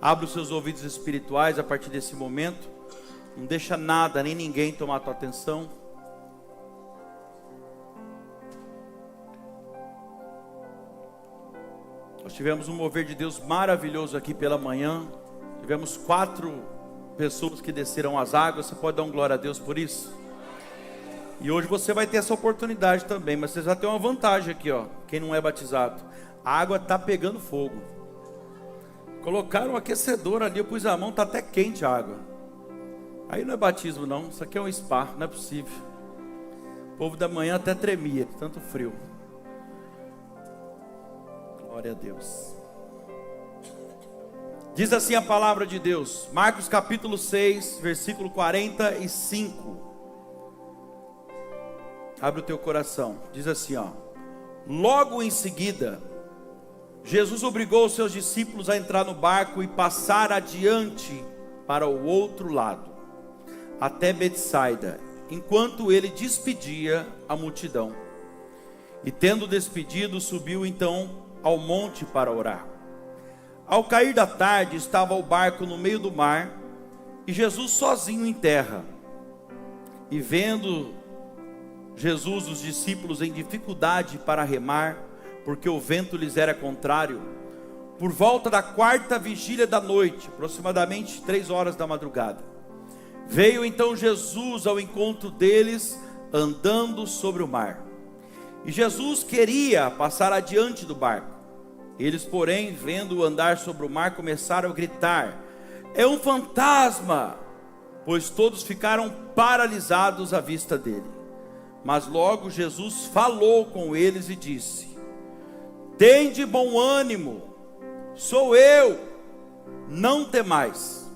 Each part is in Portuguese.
Abra os seus ouvidos espirituais a partir desse momento. Não deixa nada, nem ninguém tomar a tua atenção. Nós tivemos um mover de Deus maravilhoso aqui pela manhã. Tivemos 4 pessoas que desceram as águas. Você pode dar um glória a Deus por isso? E hoje você vai ter essa oportunidade também. Mas você já tem uma vantagem aqui, ó. Quem não é batizado, a água está pegando fogo. Colocaram um aquecedor ali, eu pus a mão, está até quente a água. Aí não é batismo não, isso aqui é um spa, não é possível. O povo da manhã até tremia, tanto frio. Glória a Deus. Diz assim a palavra de Deus, Marcos capítulo 6, versículo 45. Abre o teu coração. Diz assim, ó: logo em seguida, Jesus obrigou os seus discípulos a entrar no barco e passar adiante para o outro lado, até Betsaida, enquanto ele despedia a multidão. E tendo despedido, subiu então ao monte para orar. Ao cair da tarde, estava o barco no meio do mar, e Jesus sozinho em terra. E vendo Jesus os discípulos em dificuldade para remar, porque o vento lhes era contrário, por volta da 4ª vigília da noite, aproximadamente 3 horas da madrugada, veio então Jesus ao encontro deles, andando sobre o mar. E Jesus queria passar adiante do barco. Eles, porém, vendo-o andar sobre o mar, começaram a gritar: é um fantasma! Pois todos ficaram paralisados à vista dele. Mas logo Jesus falou com eles e disse: tende bom ânimo, sou eu, não temais.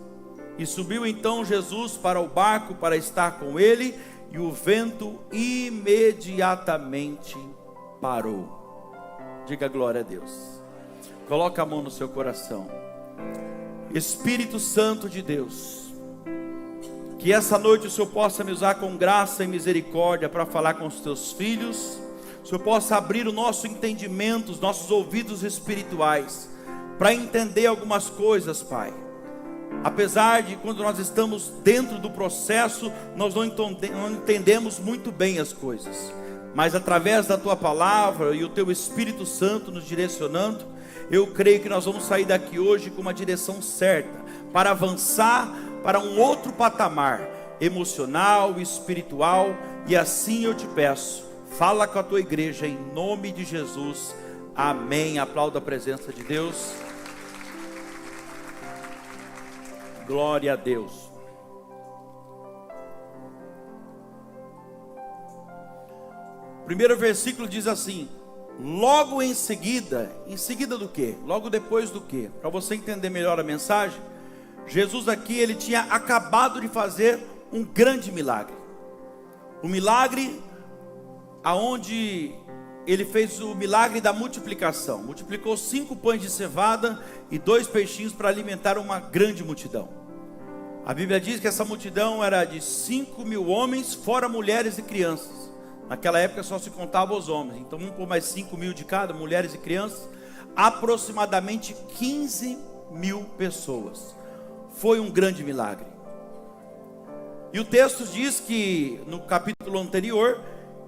E subiu então Jesus para o barco para estar com ele, e o vento imediatamente parou. Diga glória a Deus. Coloca a mão no seu coração. Espírito Santo de Deus, que essa noite o Senhor possa me usar com graça e misericórdia para falar com os teus filhos. O Senhor possa abrir o nosso entendimento, os nossos ouvidos espirituais, para entender algumas coisas, Pai. Apesar de quando nós estamos dentro do processo, nós não entendemos muito bem as coisas. Mas através da Tua Palavra e o Teu Espírito Santo nos direcionando, eu creio que nós vamos sair daqui hoje com uma direção certa, para avançar para um outro patamar, emocional, espiritual. E assim eu te peço, fala com a tua igreja em nome de Jesus, amém. Aplauda a presença de Deus. Glória a Deus. O primeiro versículo diz assim: logo em seguida do que? Logo depois do que? Para você entender melhor a mensagem, Jesus aqui, ele tinha acabado de fazer um grande milagre. Um milagre aonde ele fez o milagre da multiplicação. Multiplicou 5 pães de cevada e 2 peixinhos para alimentar uma grande multidão. A Bíblia diz que essa multidão era de 5.000 homens, fora mulheres e crianças. Naquela época só se contava os homens, então vamos pôr mais 5.000 de cada, mulheres e crianças. Aproximadamente 15.000 pessoas. Foi um grande milagre. E o texto diz que, no capítulo anterior,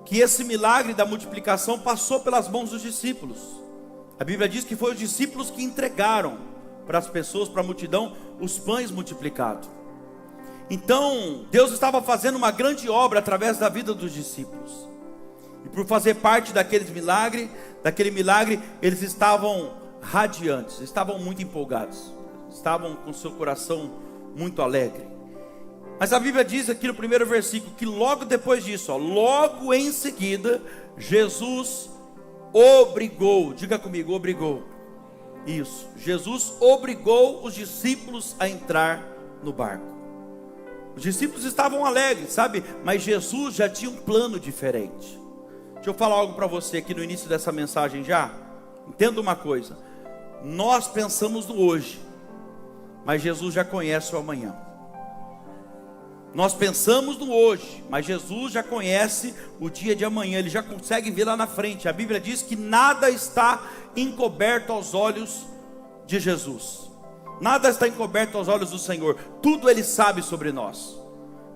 que esse milagre da multiplicação passou pelas mãos dos discípulos. A Bíblia diz que foi os discípulos que entregaram para as pessoas, para a multidão, os pães multiplicados. Então, Deus estava fazendo uma grande obra através da vida dos discípulos. E por fazer parte daquele milagre, eles estavam radiantes, estavam muito empolgados, estavam com seu coração muito alegre. Mas a Bíblia diz aqui no primeiro versículo que logo depois disso, logo em seguida, Jesus obrigou, diga comigo, obrigou. Isso, Jesus obrigou os discípulos a entrar no barco. Os discípulos estavam alegres, sabe? Mas Jesus já tinha um plano diferente. Deixa eu falar algo para você aqui no início dessa mensagem já. Entenda uma coisa. Nós pensamos no hoje, mas Jesus já conhece o amanhã. Nós pensamos no hoje, mas Jesus já conhece o dia de amanhã. Ele já consegue ver lá na frente. A Bíblia diz que nada está encoberto aos olhos de Jesus. Nada está encoberto aos olhos do Senhor. Tudo Ele sabe sobre nós.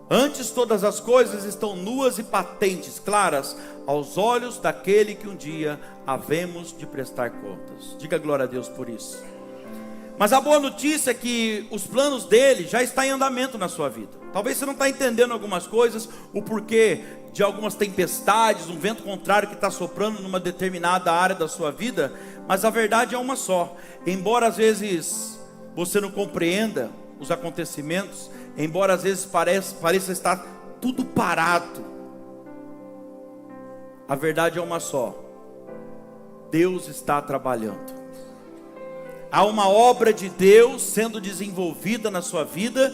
Antes todas as coisas estão nuas e patentes, claras aos olhos daquele que um dia havemos de prestar contas. Diga glória a Deus por isso. Mas a boa notícia é que os planos dele já estão em andamento na sua vida. Talvez você não está entendendo algumas coisas, o porquê de algumas tempestades, um vento contrário que está soprando numa determinada área da sua vida, mas a verdade é uma só. Embora às vezes você não compreenda os acontecimentos, embora às vezes pareça estar tudo parado, a verdade é uma só: Deus está trabalhando. Há uma obra de Deus sendo desenvolvida na sua vida,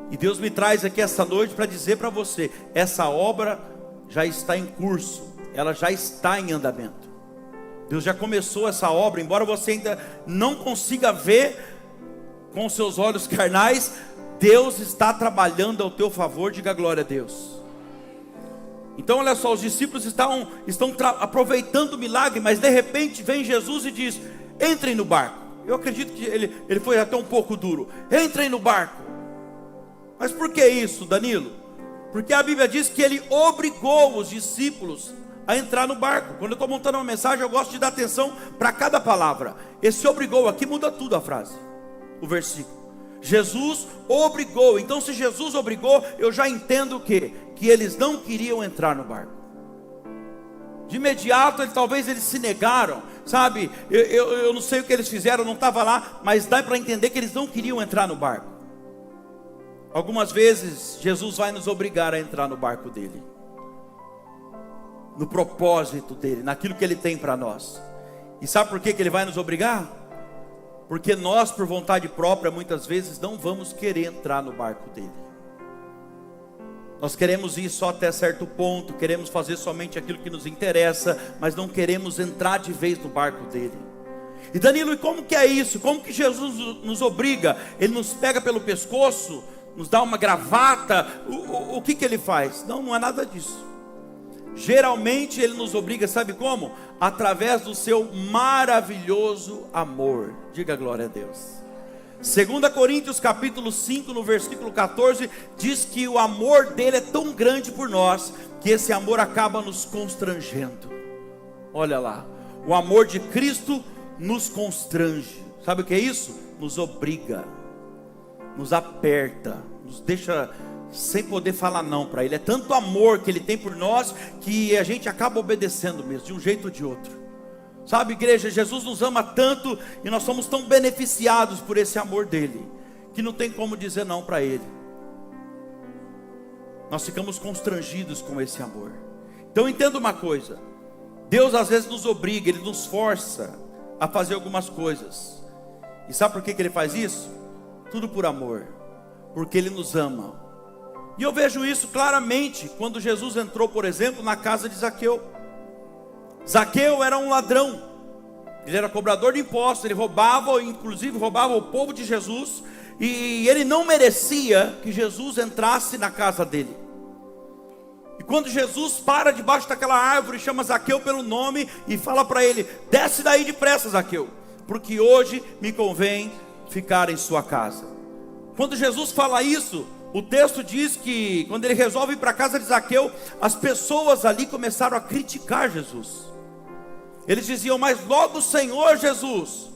e Deus me traz aqui essa noite para dizer para você: essa obra já está em curso, ela já está em andamento. Deus já começou essa obra, embora você ainda não consiga ver com seus olhos carnais, Deus está trabalhando ao teu favor. Diga glória a Deus. Então olha só, os discípulos estão aproveitando o milagre, mas de repente vem Jesus e diz: entrem no barco. Eu acredito que ele foi até um pouco duro. Entrem no barco. Mas por que isso, Danilo? Porque a Bíblia diz que ele obrigou os discípulos a entrar no barco. Quando eu estou montando uma mensagem, eu gosto de dar atenção para cada palavra. Esse obrigou aqui muda tudo a frase, o versículo. Jesus obrigou. Então se Jesus obrigou, eu já entendo o quê? Que eles não queriam entrar no barco. De imediato, talvez eles se negaram, sabe? Eu não sei o que eles fizeram, eu não estava lá, mas dá para entender que eles não queriam entrar no barco. Algumas vezes Jesus vai nos obrigar a entrar no barco dele, no propósito dele, naquilo que ele tem para nós. E sabe por que ele vai nos obrigar? Porque nós, por vontade própria, muitas vezes não vamos querer entrar no barco dele. Nós queremos ir só até certo ponto, queremos fazer somente aquilo que nos interessa, mas não queremos entrar de vez no barco dele. E Danilo, e como que é isso? Como que Jesus nos obriga? Ele nos pega pelo pescoço, nos dá uma gravata? O que ele faz? Não é nada disso. Geralmente ele nos obriga, sabe como? Através do seu maravilhoso amor. Diga glória a Deus. 2 Coríntios capítulo 5, no versículo 14, diz que o amor dele é tão grande por nós, que esse amor acaba nos constrangendo. Olha lá, o amor de Cristo nos constrange. Sabe o que é isso? Nos obriga, nos aperta, nos deixa sem poder falar não para ele. É tanto amor que ele tem por nós, que a gente acaba obedecendo mesmo, de um jeito ou de outro. Sabe, igreja, Jesus nos ama tanto, e nós somos tão beneficiados por esse amor dele, que não tem como dizer não para ele. Nós ficamos constrangidos com esse amor. Então entenda uma coisa: Deus às vezes nos obriga, ele nos força a fazer algumas coisas. E sabe por que ele faz isso? Tudo por amor, porque ele nos ama. E eu vejo isso claramente quando Jesus entrou, por exemplo, na casa de Zaqueu. Zaqueu era um ladrão, ele era cobrador de impostos, ele roubava, inclusive roubava o povo de Jesus, e ele não merecia que Jesus entrasse na casa dele. E quando Jesus para debaixo daquela árvore, chama Zaqueu pelo nome e fala para ele: desce daí depressa, Zaqueu, porque hoje me convém ficar em sua casa. Quando Jesus fala isso, o texto diz que quando ele resolve ir para a casa de Zaqueu, as pessoas ali começaram a criticar Jesus. Eles diziam: mas logo o Senhor Jesus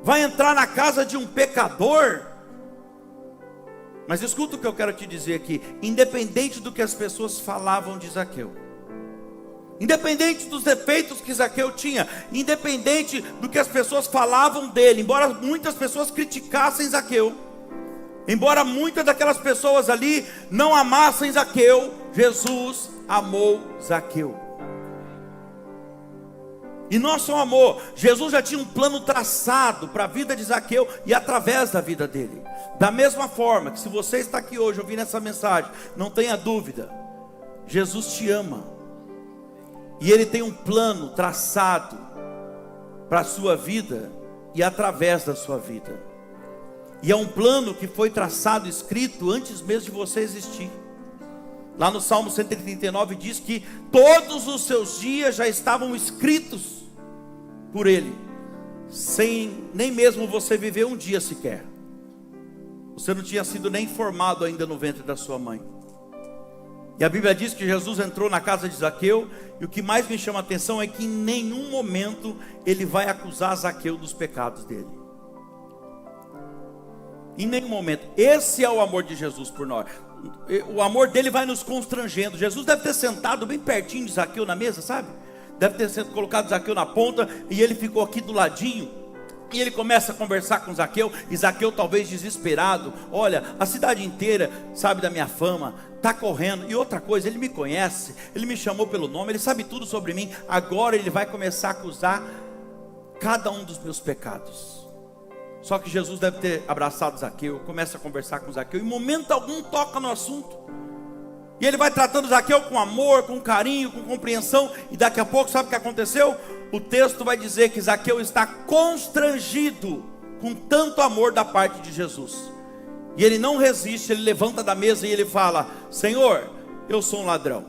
vai entrar na casa de um pecador? Mas escuta o que eu quero te dizer aqui: independente do que as pessoas falavam de Zaqueu, independente dos defeitos que Zaqueu tinha, independente do que as pessoas falavam dele, embora muitas pessoas criticassem Zaqueu, embora muitas daquelas pessoas ali não amassem Zaqueu, Jesus amou Zaqueu. E não só amor, Jesus já tinha um plano traçado para a vida de Zaqueu e através da vida dele. Da mesma forma que, se você está aqui hoje ouvindo essa mensagem, não tenha dúvida, Jesus te ama, e ele tem um plano traçado para a sua vida e através da sua vida. E é um plano que foi traçado, escrito antes mesmo de você existir. Lá no Salmo 139 diz que todos os seus dias já estavam escritos por ele. sem nem mesmo você viver um dia sequer. Você não tinha sido nem formado ainda no ventre da sua mãe. E a Bíblia diz que Jesus entrou na casa de Zaqueu, e o que mais me chama a atenção é que em nenhum momento ele vai acusar Zaqueu dos pecados dele. Em nenhum momento. Esse é o amor de Jesus por nós. O amor dele vai nos constrangendo. Jesus deve ter sentado bem pertinho de Zaqueu na mesa, sabe? Deve ter colocado Zaqueu na ponta, e ele ficou aqui do ladinho. E ele começa a conversar com Zaqueu, e Zaqueu talvez desesperado. Olha, a cidade inteira sabe da minha fama, está correndo. E outra coisa, ele me conhece, ele me chamou pelo nome, ele sabe tudo sobre mim. Agora ele vai começar a acusar cada um dos meus pecados. Só que Jesus deve ter abraçado Zaqueu, começa a conversar com Zaqueu, em momento algum toca no assunto. E ele vai tratando Zaqueu com amor, com carinho, com compreensão. E daqui a pouco, sabe o que aconteceu? O texto vai dizer que Zaqueu está constrangido com tanto amor da parte de Jesus. E ele não resiste, ele levanta da mesa e ele fala: Senhor, eu sou um ladrão.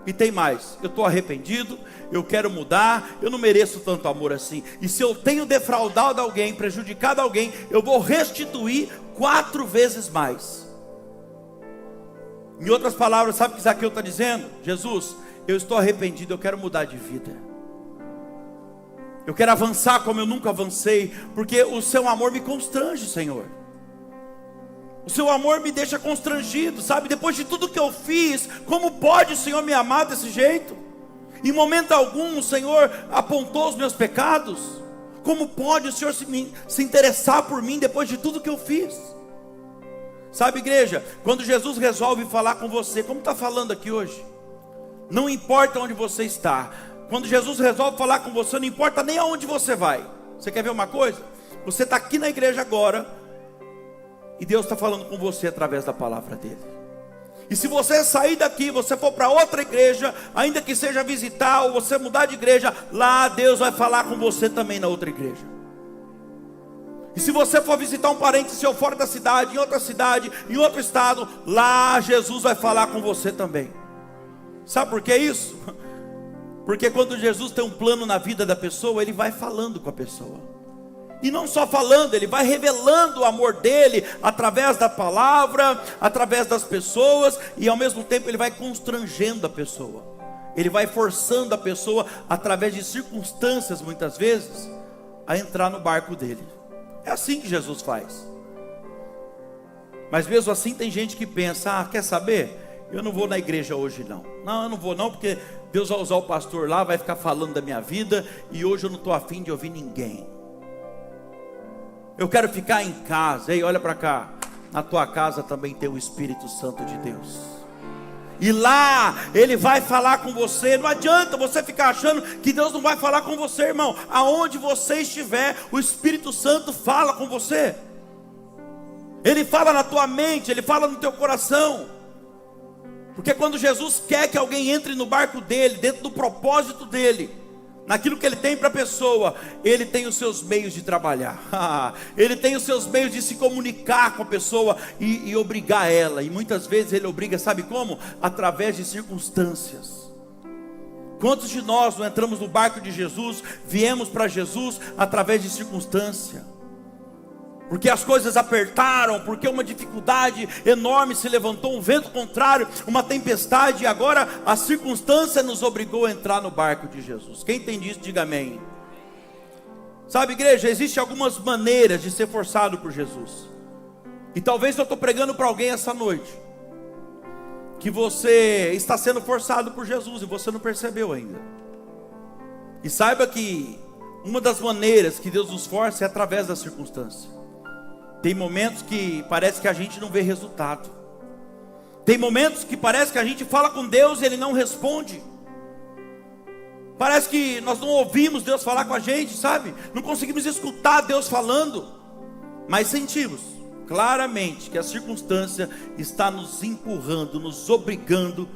E tem mais, eu estou arrependido, eu quero mudar, eu não mereço tanto amor assim. E se eu tenho defraudado alguém, prejudicado alguém, eu vou restituir 4 vezes mais. Em outras palavras, sabe o que Zaqueu está dizendo? Jesus, eu estou arrependido, eu quero mudar de vida. Eu quero avançar como eu nunca avancei, porque o seu amor me constrange, Senhor. O seu amor me deixa constrangido, sabe? Depois de tudo que eu fiz, como pode o Senhor me amar desse jeito? Em momento algum o Senhor apontou os meus pecados. Como pode o Senhor se interessar por mim depois de tudo que eu fiz? Sabe, igreja, quando Jesus resolve falar com você, como está falando aqui hoje, não importa onde você está. Quando Jesus resolve falar com você, não importa nem aonde você vai. Você quer ver uma coisa? Você está aqui na igreja agora, e Deus está falando com você através da palavra dele. E se você sair daqui, você for para outra igreja, ainda que seja visitar, ou você mudar de igreja, lá Deus vai falar com você também na outra igreja. E se você for visitar um parente seu fora da cidade, em outro estado, lá Jesus vai falar com você também. Sabe por que isso? Porque quando Jesus tem um plano na vida da pessoa, ele vai falando com a pessoa. E não só falando, ele vai revelando o amor dele através da palavra, através das pessoas, e ao mesmo tempo ele vai constrangendo a pessoa. Ele vai forçando a pessoa, através de circunstâncias muitas vezes, a entrar no barco dele. É assim que Jesus faz. Mas mesmo assim tem gente que pensa: quer saber? Eu não vou na igreja hoje não. Não, eu não vou não, porque Deus vai usar o pastor lá, vai ficar falando da minha vida, e hoje eu não estou afim de ouvir ninguém. Eu quero ficar em casa. Ei, olha para cá. Na tua casa também tem o Espírito Santo de Deus. E lá ele vai falar com você. Não adianta você ficar achando que Deus não vai falar com você, irmão. Aonde você estiver, o Espírito Santo fala com você. Ele fala na tua mente, ele fala no teu coração. Porque quando Jesus quer que alguém entre no barco dele, dentro do propósito dele, naquilo que ele tem para a pessoa, ele tem os seus meios de trabalhar. Ele tem os seus meios de se comunicar com a pessoa e obrigar ela. E muitas vezes ele obriga, sabe como? Através de circunstâncias. Quantos de nós não entramos no barco de Jesus, viemos para Jesus através de circunstância? Porque as coisas apertaram, porque uma dificuldade enorme se levantou, um vento contrário, uma tempestade, e agora a circunstância nos obrigou a entrar no barco de Jesus. Quem entende isso, diga amém. Sabe, igreja, existem algumas maneiras de ser forçado por Jesus. E talvez eu estou pregando para alguém essa noite, que você está sendo forçado por Jesus e você não percebeu ainda. E saiba que uma das maneiras que Deus nos força é através da circunstância. Tem momentos que parece que a gente não vê resultado. Tem momentos que parece que a gente fala com Deus e Ele não responde. Parece que nós não ouvimos Deus falar com a gente, sabe? Não conseguimos escutar Deus falando. Mas sentimos claramente que a circunstância está nos empurrando, nos obrigando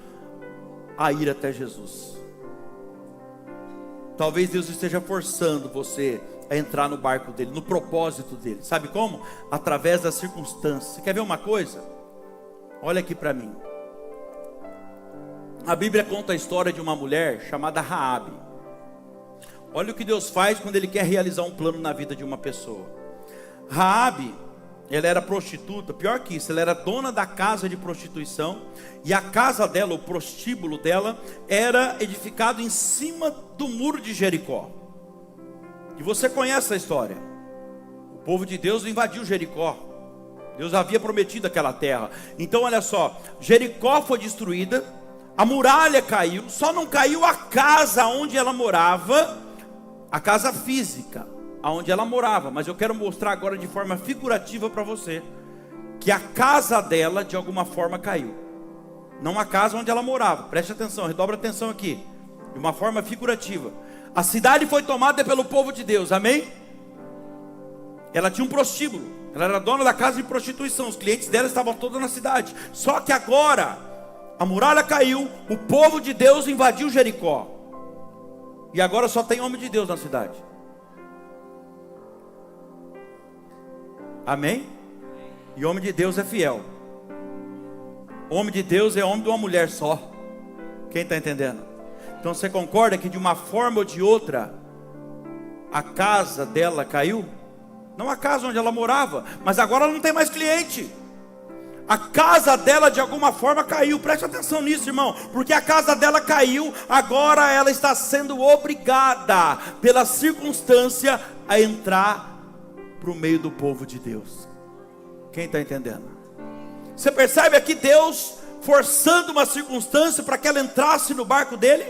a ir até Jesus. Talvez Deus esteja forçando você a entrar no barco dele, no propósito dele. Sabe como? Através das circunstâncias. Você quer ver uma coisa? Olha aqui para mim. A Bíblia conta a história de uma mulher chamada Raabe. Olha o que Deus faz quando Ele quer realizar um plano na vida de uma pessoa. Raabe, ela era prostituta, pior que isso, ela era dona da casa de prostituição, e a casa dela, o prostíbulo dela, era edificado em cima do muro de Jericó. E você conhece a história. O povo de Deus invadiu Jericó. Deus havia prometido aquela terra. Então olha só, Jericó foi destruída, a muralha caiu, só não caiu a casa onde ela morava, a casa física aonde ela morava. Mas eu quero mostrar agora de forma figurativa para você que a casa dela de alguma forma caiu, não a casa onde ela morava. Preste atenção, redobra atenção aqui, de uma forma figurativa. A cidade foi tomada pelo povo de Deus, amém? Ela tinha um prostíbulo, ela era dona da casa de prostituição, os clientes dela estavam todos na cidade. Só que agora a muralha caiu, o povo de Deus invadiu Jericó, e agora só tem homem de Deus na cidade. Amém? E homem de Deus é fiel. Homem de Deus é homem de uma mulher só. Quem está entendendo? Então você concorda que de uma forma ou de outra a casa dela caiu? Não a casa onde ela morava, mas agora ela não tem mais cliente. A casa dela de alguma forma caiu. Preste atenção nisso, irmão, porque a casa dela caiu. Agora ela está sendo obrigada pela circunstância a entrar para o meio do povo de Deus. Quem está entendendo? Você percebe aqui Deus forçando uma circunstância para que ela entrasse no barco dele?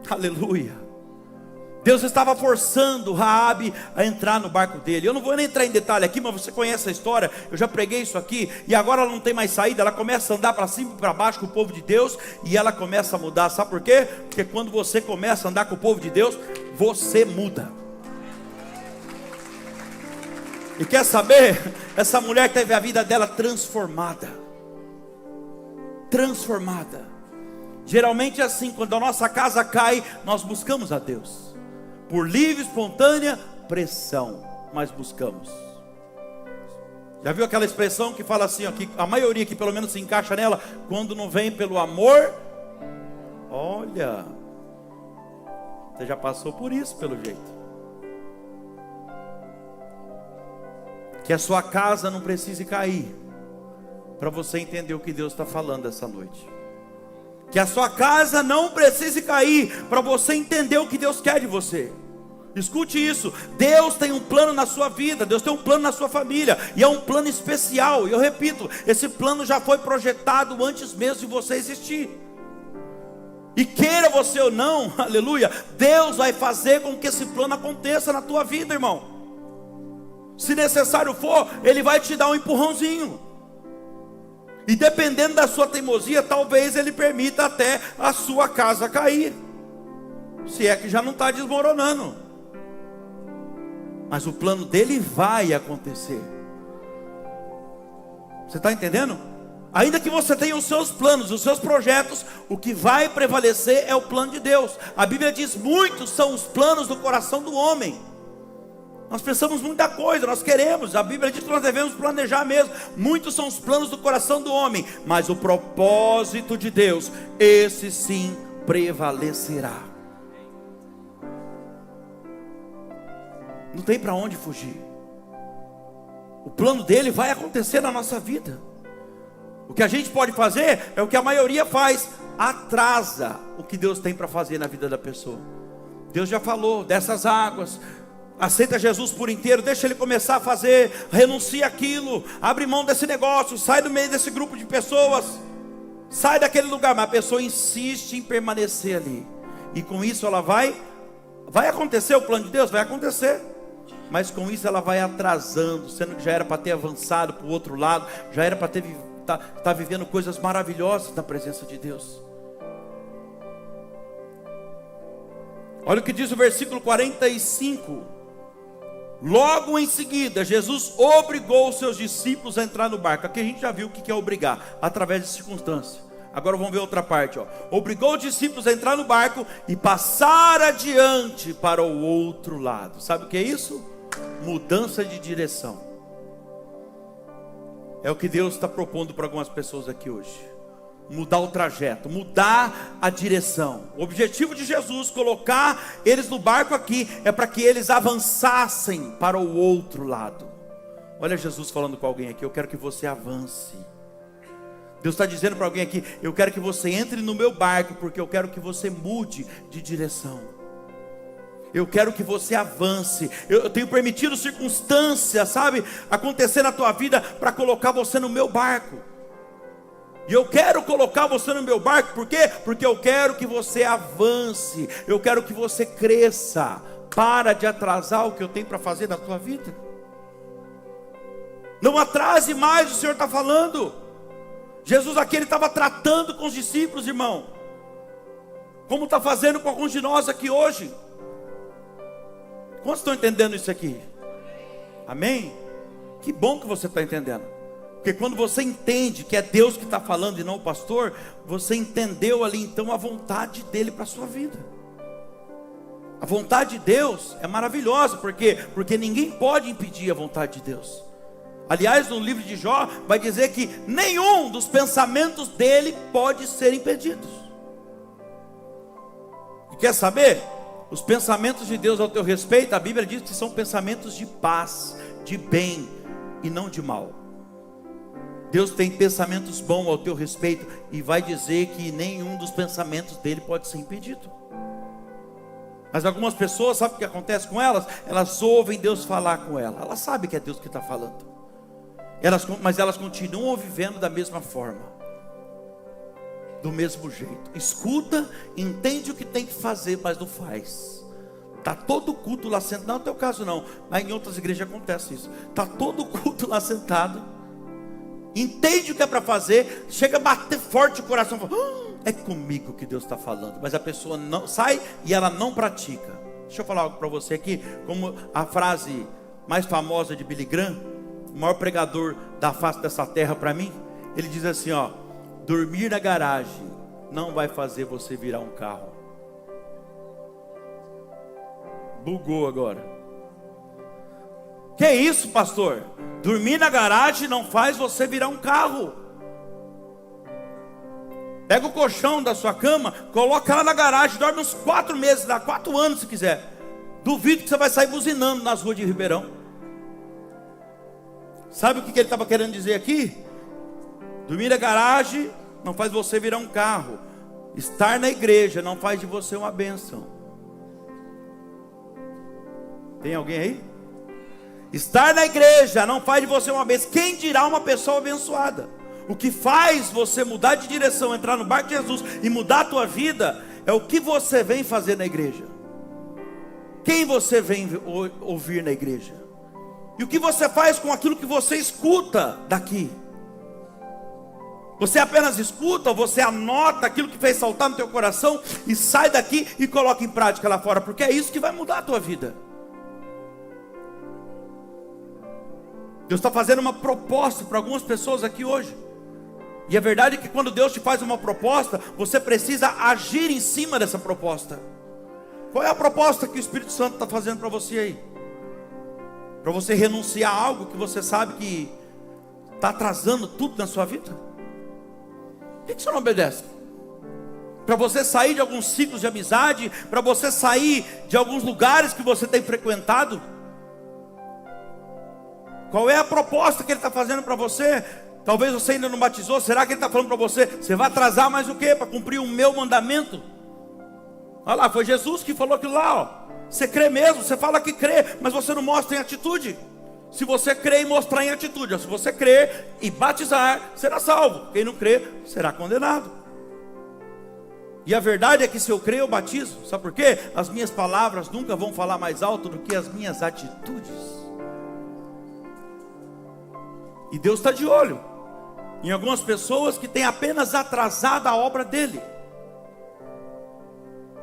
Aleluia. Deus estava forçando Raabe a entrar no barco dele. Eu não vou nem entrar em detalhe aqui, mas você conhece a história. Eu já preguei isso aqui. E agora ela não tem mais saída. Ela começa a andar para cima e para baixo com o povo de Deus. E ela começa a mudar. Sabe por quê? Porque quando você começa a andar com o povo de Deus, você muda. E quer saber? Essa mulher teve a vida dela transformada. Transformada. Geralmente é assim, quando a nossa casa cai, nós buscamos a Deus. Por livre, espontânea pressão, mas buscamos. Já viu aquela expressão que fala assim, ó, que a maioria que pelo menos se encaixa nela, quando não vem pelo amor? Olha, você já passou por isso pelo jeito. Que a sua casa não precise cair, para você entender o que Deus está falando essa noite. Que a sua casa não precise cair, para você entender o que Deus quer de você. Escute isso, Deus tem um plano na sua vida, Deus tem um plano na sua família, e é um plano especial. E eu repito, esse plano já foi projetado antes mesmo de você existir. E queira você ou não, aleluia, Deus vai fazer com que esse plano aconteça na tua vida, irmão. Se necessário for, Ele vai te dar um empurrãozinho. E dependendo da sua teimosia, talvez Ele permita até a sua casa cair, se é que já não está desmoronando. Mas o plano dele vai acontecer. Você está entendendo? Ainda que você tenha os seus planos, os seus projetos, o que vai prevalecer é o plano de Deus. A Bíblia diz: muitos são os planos do coração do homem. Nós pensamos muita coisa, nós queremos, a Bíblia diz que nós devemos planejar mesmo. Muitos são os planos do coração do homem, mas o propósito de Deus, esse sim prevalecerá. Não tem para onde fugir. O plano dele vai acontecer na nossa vida. O que a gente pode fazer é o que a maioria faz: atrasa o que Deus tem para fazer na vida da pessoa. Deus já falou dessas águas. Aceita Jesus por inteiro, deixa Ele começar a fazer, renuncia aquilo, abre mão desse negócio, sai do meio desse grupo de pessoas, sai daquele lugar. Mas a pessoa insiste em permanecer ali, e com isso ela vai acontecer o plano de Deus, vai acontecer, mas com isso ela vai atrasando, sendo que já era para ter avançado para o outro lado, já era para ter tá vivendo coisas maravilhosas na presença de Deus. Olha o que diz o versículo 45. Logo em seguida, Jesus obrigou os seus discípulos a entrar no barco. Aqui a gente já viu o que é obrigar, através de circunstância. Agora vamos ver outra parte, ó. Obrigou os discípulos a entrar no barco e passar adiante para o outro lado. Sabe o que é isso? Mudança de direção. É o que Deus está propondo para algumas pessoas aqui hoje. mudar o trajeto, mudar a direção. O objetivo de Jesus colocar eles no barco aqui é para que eles avançassem para o outro lado. Olha Jesus falando com alguém aqui: eu quero que você avance. Deus está dizendo para alguém aqui: eu quero que você entre no meu barco, porque eu quero que você mude de direção. Eu quero que você avance. Eu tenho permitido circunstâncias, sabe, acontecer na tua vida para colocar você no meu barco. E eu quero colocar você no meu barco, por quê? Porque eu quero que você avance. Eu quero que você cresça. Para de atrasar o que eu tenho para fazer na tua vida. Não atrase mais, o Senhor está falando. Jesus aqui, ele estava tratando com os discípulos, irmão, como está fazendo com alguns de nós aqui hoje. Quantos estão entendendo isso aqui? Amém? Que bom que você está entendendo. Porque quando você entende que é Deus que está falando e não o pastor, você entendeu ali então a vontade dele para a sua vida. A vontade de Deus é maravilhosa, porque ninguém pode impedir a vontade de Deus. Aliás, no livro de Jó vai dizer que nenhum dos pensamentos dele pode ser impedidos. E quer saber? Os pensamentos de Deus ao teu respeito, a Bíblia diz que são pensamentos de paz, de bem e não de mal. Deus tem pensamentos bons ao teu respeito, e vai dizer que nenhum dos pensamentos dele pode ser impedido. Mas algumas pessoas, sabe o que acontece com elas? Elas ouvem Deus falar com elas. Elas sabem que é Deus que está falando. Mas elas continuam vivendo da mesma forma, do mesmo jeito. Escuta, entende o que tem que fazer, mas não faz. Está todo culto lá sentado. Não é o teu caso não, mas em outras igrejas acontece isso. Está todo culto lá sentado, entende o que é para fazer, chega a bater forte o coração, fala: é comigo que Deus está falando. Mas a pessoa não sai e ela não pratica. Deixa eu falar algo para você aqui, como a frase mais famosa de Billy Graham, o maior pregador da face dessa terra para mim. Ele diz assim, ó: dormir na garagem não vai fazer você virar um carro. Bugou agora. Que isso, pastor? Dormir na garagem não faz você virar um carro. Pega o colchão da sua cama, coloca lá na garagem, dorme uns 4 meses, dá 4 anos se quiser. Duvido que você vai sair buzinando nas ruas de Ribeirão. Sabe o que ele estava querendo dizer aqui? Dormir na garagem não faz você virar um carro. Estar na igreja não faz de você uma bênção. Tem alguém aí? Estar na igreja não faz de você uma bênção. Quem dirá uma pessoa abençoada? O que faz você mudar de direção, entrar no barco de Jesus e mudar a tua vida, é o que você vem fazer na igreja. Quem você vem ouvir na igreja? E o que você faz com aquilo que você escuta daqui? Você apenas escuta, ou você anota aquilo que fez saltar no teu coração e sai daqui e coloca em prática lá fora? Porque é isso que vai mudar a tua vida. Deus está fazendo uma proposta para algumas pessoas aqui hoje. E a verdade é que quando Deus te faz uma proposta, você precisa agir em cima dessa proposta. Qual é a proposta que o Espírito Santo está fazendo para você aí? Para você renunciar a algo que você sabe que está atrasando tudo na sua vida? Por que você não obedece? Para você sair de alguns ciclos de amizade, para você sair de alguns lugares que você tem frequentado? Qual é a proposta que Ele está fazendo para você? Talvez você ainda não batizou. Será que Ele está falando para você: você vai atrasar mais o quê? Para cumprir o meu mandamento? Olha lá, foi Jesus que falou aquilo lá, ó. Você crê mesmo, você fala que crê, mas você não mostra em atitude. Se você crê e mostrar em atitude, se você crer e batizar, será salvo. Quem não crê, será condenado. E a verdade é que se eu crer, eu batizo. Sabe por quê? As minhas palavras nunca vão falar mais alto do que as minhas atitudes. E Deus está de olho em algumas pessoas que têm apenas atrasado a obra dele.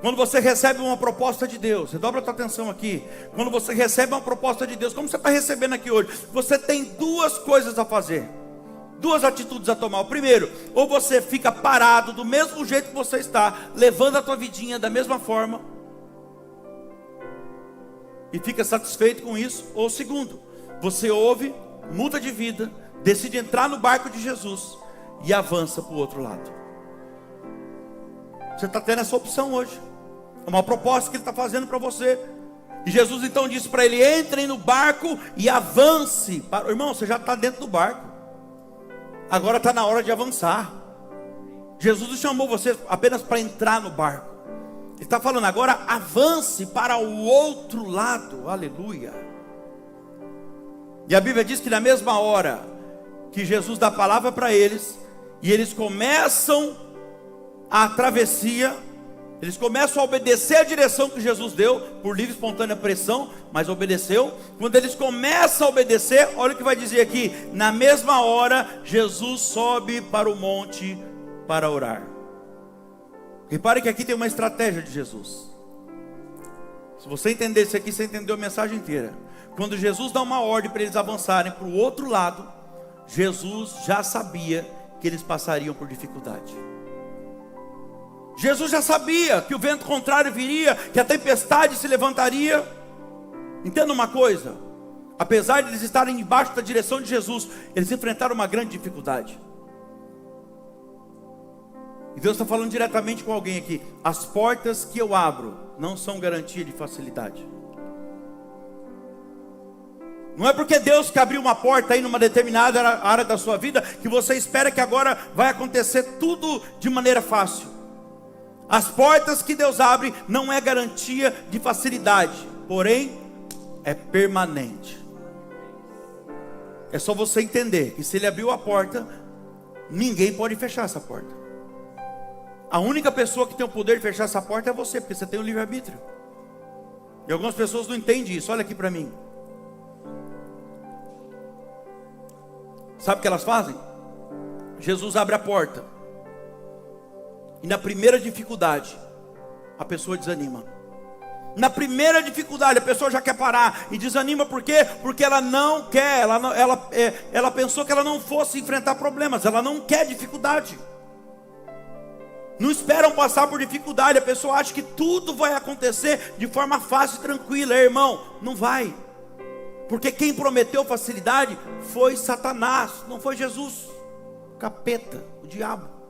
Quando você recebe uma proposta de Deus, você dobra a tua atenção aqui. Quando você recebe uma proposta de Deus, como você está recebendo aqui hoje, você tem 2 coisas a fazer, 2 atitudes a tomar. O primeiro, ou você fica parado do mesmo jeito que você está, levando a tua vidinha da mesma forma, e fica satisfeito com isso. Ou o segundo, você ouve, muda de vida, decide entrar no barco de Jesus e avança para o outro lado. Você está tendo essa opção hoje. É uma proposta que Ele está fazendo para você. E Jesus então disse para ele: entrem no barco e avance. Irmão, você já está dentro do barco. Agora está na hora de avançar. Jesus não chamou você apenas para entrar no barco. Ele está falando agora: avance para o outro lado. Aleluia. E a Bíblia diz que na mesma hora que Jesus dá a palavra para eles, e eles começam a travessia, eles começam a obedecer a direção que Jesus deu, por livre e espontânea pressão, mas obedeceu. Quando eles começam a obedecer, olha o que vai dizer aqui: na mesma hora, Jesus sobe para o monte para orar. Repare que aqui tem uma estratégia de Jesus. Se você entender isso aqui, você entendeu a mensagem inteira. Quando Jesus dá uma ordem para eles avançarem para o outro lado, Jesus já sabia que eles passariam por dificuldade. Jesus já sabia que o vento contrário viria, que a tempestade se levantaria. Entenda uma coisa: apesar de eles estarem debaixo da direção de Jesus, eles enfrentaram uma grande dificuldade. E Deus está falando diretamente com alguém aqui: as portas que eu abro não são garantia de facilidade. Não é porque Deus que abriu uma porta aí numa determinada área da sua vida que você espera que agora vai acontecer tudo de maneira fácil. As portas que Deus abre não é garantia de facilidade, porém é permanente. É só você entender que se Ele abriu a porta, ninguém pode fechar essa porta. A única pessoa que tem o poder de fechar essa porta é você, porque você tem o livre-arbítrio. E algumas pessoas não entendem isso. Olha aqui para mim. Sabe o que elas fazem? Jesus abre a porta, e na primeira dificuldade a pessoa desanima. Na primeira dificuldade a pessoa já quer parar e desanima. Por quê? Porque ela não quer, ela pensou que ela não fosse enfrentar problemas. Ela não quer dificuldade. Não esperam passar por dificuldade. A pessoa acha que tudo vai acontecer de forma fácil e tranquila. Irmão, não vai. Porque quem prometeu facilidade foi Satanás, não foi Jesus. Capeta, o diabo.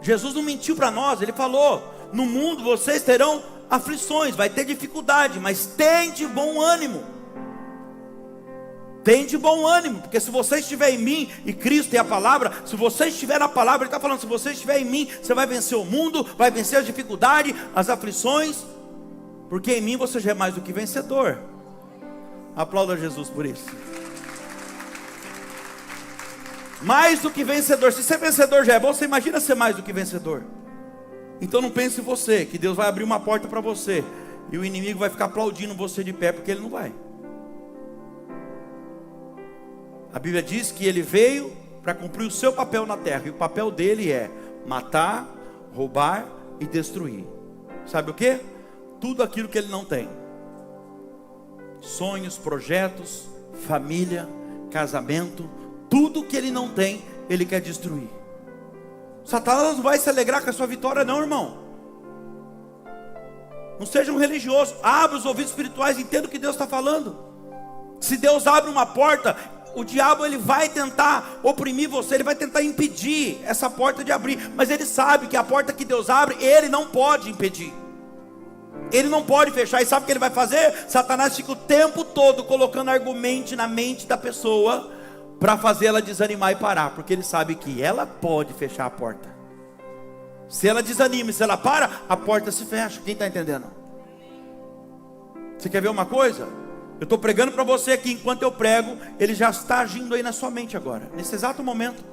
Jesus não mentiu para nós. Ele falou: no mundo vocês terão aflições, vai ter dificuldade, mas tem de bom ânimo. Tem de bom ânimo, porque se você estiver em mim, e Cristo é a palavra, se você estiver na palavra, Ele está falando: se você estiver em mim, você vai vencer o mundo, vai vencer as dificuldades, as aflições, porque em mim você já é mais do que vencedor. Aplauda Jesus por isso. Mais do que vencedor. Se ser vencedor já é bom, você imagina ser mais do que vencedor. Então não pense em você, que Deus vai abrir uma porta para você e o inimigo vai ficar aplaudindo você de pé, porque ele não vai. A Bíblia diz que ele veio para cumprir o seu papel na terra, e o papel dele é matar, roubar e destruir. Sabe o que? Tudo aquilo que ele não tem. Sonhos, projetos, família, casamento, tudo que ele não tem, ele quer destruir. Satanás não vai se alegrar com a sua vitória não, irmão. Não seja um religioso. Abra os ouvidos espirituais, entenda o que Deus está falando. Se Deus abre uma porta, o diabo ele vai tentar oprimir você, ele vai tentar impedir essa porta de abrir. Mas ele sabe que a porta que Deus abre, ele não pode impedir. Ele não pode fechar. E sabe o que ele vai fazer? Satanás fica o tempo todo colocando argumento na mente da pessoa para fazer ela desanimar e parar, porque ele sabe que ela pode fechar a porta. Se ela desanima e se ela para, a porta se fecha. Quem está entendendo? Você quer ver uma coisa? Eu estou pregando para você aqui, enquanto eu prego, ele já está agindo aí na sua mente agora, nesse exato momento.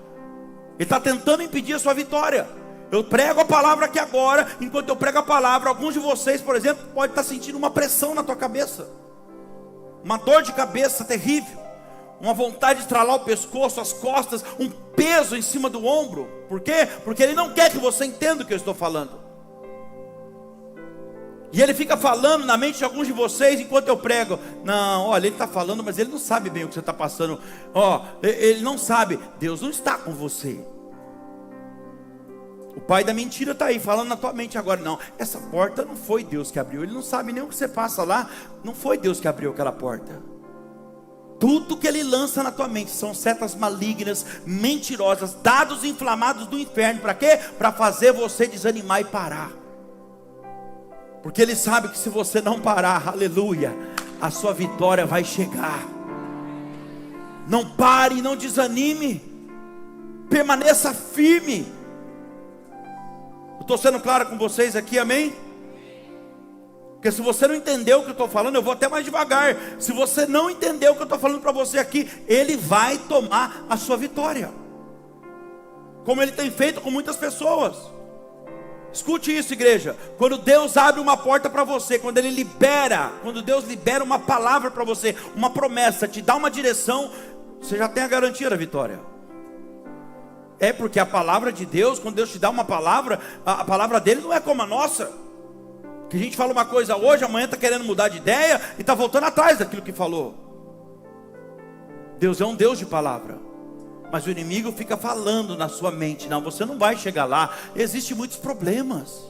Ele está tentando impedir a sua vitória. Eu prego a palavra aqui agora. Enquanto eu prego a palavra, alguns de vocês, por exemplo, podem estar sentindo uma pressão na tua cabeça, uma dor de cabeça terrível, uma vontade de estralar o pescoço, as costas, um peso em cima do ombro. Por quê? Porque ele não quer que você entenda o que eu estou falando. E ele fica falando na mente de alguns de vocês enquanto eu prego: não, olha, ele está falando, mas ele não sabe bem o que você está passando. Ele não sabe. Deus não está com você. O pai da mentira está aí falando na tua mente agora: não, essa porta não foi Deus que abriu. Ele não sabe nem o que você passa lá. Não foi Deus que abriu aquela porta. Tudo que ele lança na tua mente são setas malignas, mentirosas, dados inflamados do inferno. Para quê? Para fazer você desanimar e parar. Porque ele sabe que se você não parar, aleluia, a sua vitória vai chegar. Não pare, não desanime, permaneça firme. Eu estou sendo claro com vocês aqui, amém? Porque se você não entendeu o que eu estou falando, eu vou até mais devagar. Se você não entendeu o que eu estou falando para você aqui, ele vai tomar a sua vitória, como ele tem feito com muitas pessoas. Escute isso, igreja. Quando Deus abre uma porta para você, quando Deus libera uma palavra para você, uma promessa, te dá uma direção, você já tem a garantia da vitória. É porque a palavra de Deus, quando Deus te dá uma palavra, a palavra dele não é como a nossa, que a gente fala uma coisa hoje, amanhã está querendo mudar de ideia e está voltando atrás daquilo que falou. Deus é um Deus de palavra, mas o inimigo fica falando na sua mente: não, você não vai chegar lá, existem muitos problemas,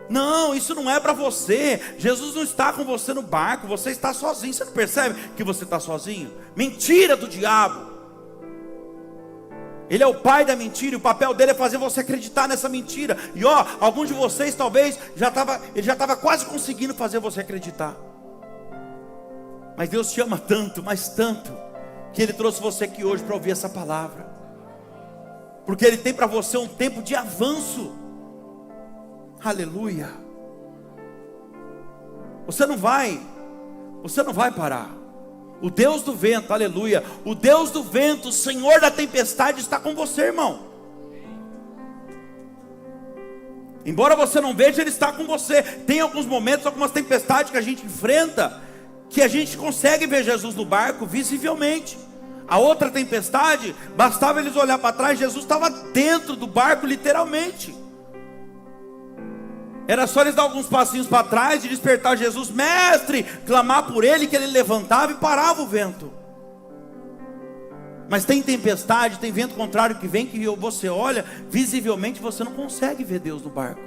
não, isso não é para você, Jesus não está com você no barco, você está sozinho. Você não percebe que você está sozinho? Mentira do diabo. Ele é o pai da mentira, e o papel dele é fazer você acreditar nessa mentira. E alguns de vocês talvez ele já estava quase conseguindo fazer você acreditar. Mas Deus te ama tanto, mas tanto, que ele trouxe você aqui hoje para ouvir essa palavra. Porque ele tem para você um tempo de avanço. Aleluia. Você não vai parar. O Deus do vento, aleluia, o Deus do vento, o Senhor da tempestade está com você, irmão. Embora você não veja, Ele está com você. Tem alguns momentos, algumas tempestades que a gente enfrenta, que a gente consegue ver Jesus no barco visivelmente. A outra tempestade, bastava eles olhar para trás, Jesus estava dentro do barco literalmente. Era só eles dar alguns passinhos para trás e despertar Jesus, mestre, clamar por ele, que ele levantava e parava o vento. Mas tem tempestade, tem vento contrário que vem, que você olha, visivelmente você não consegue ver Deus no barco.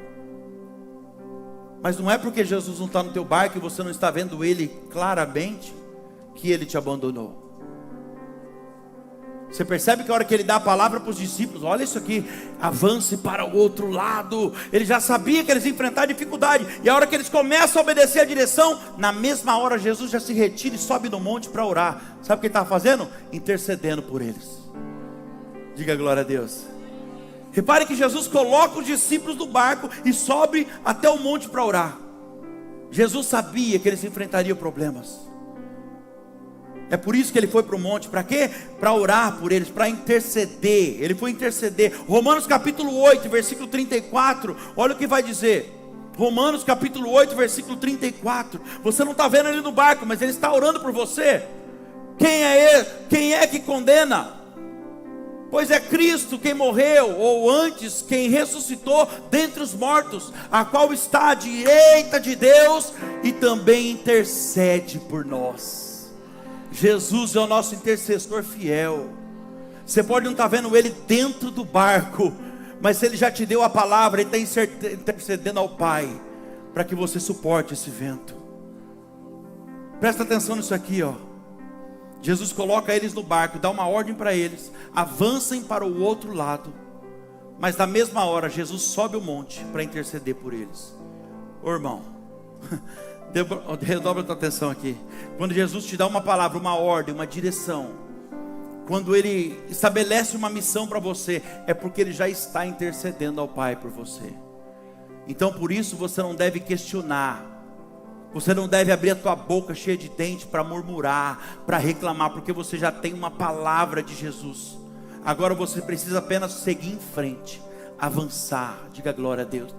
Mas não é porque Jesus não está no teu barco e você não está vendo ele claramente, que ele te abandonou. Você percebe que a hora que ele dá a palavra para os discípulos, olha isso aqui, avance para o outro lado. Ele já sabia que eles iam enfrentar dificuldade. E a hora que eles começam a obedecer a direção, na mesma hora Jesus já se retira e sobe no monte para orar. Sabe o que ele estava fazendo? Intercedendo por eles. Diga glória a Deus. Repare que Jesus coloca os discípulos no barco e sobe até o monte para orar. Jesus sabia que eles enfrentariam problemas. É por isso que ele foi para o monte. Para quê? Para orar por eles, para interceder. Ele foi interceder. Romanos capítulo 8, versículo 34. Olha o que vai dizer. Romanos capítulo 8, versículo 34. Você não está vendo ele no barco, mas ele está orando por você. Quem é ele? Quem é que condena? Pois é Cristo quem morreu, ou antes, quem ressuscitou dentre os mortos, a qual está à direita de Deus e também intercede por nós. Jesus é o nosso intercessor fiel. Você pode não estar vendo ele dentro do barco, mas se ele já te deu a palavra, ele está intercedendo ao Pai, para que você suporte esse vento. Presta atenção nisso aqui, Jesus coloca eles no barco, dá uma ordem para eles: avancem para o outro lado. Mas na mesma hora, Jesus sobe o monte para interceder por eles. Ô irmão, redobra a tua atenção aqui. Quando Jesus te dá uma palavra, uma ordem, uma direção, quando Ele estabelece uma missão para você, é porque Ele já está intercedendo ao Pai por você. Então por isso você não deve questionar, você não deve abrir a tua boca cheia de dente para murmurar, para reclamar, porque você já tem uma palavra de Jesus. Agora você precisa apenas seguir em frente, avançar. Diga glória a Deus.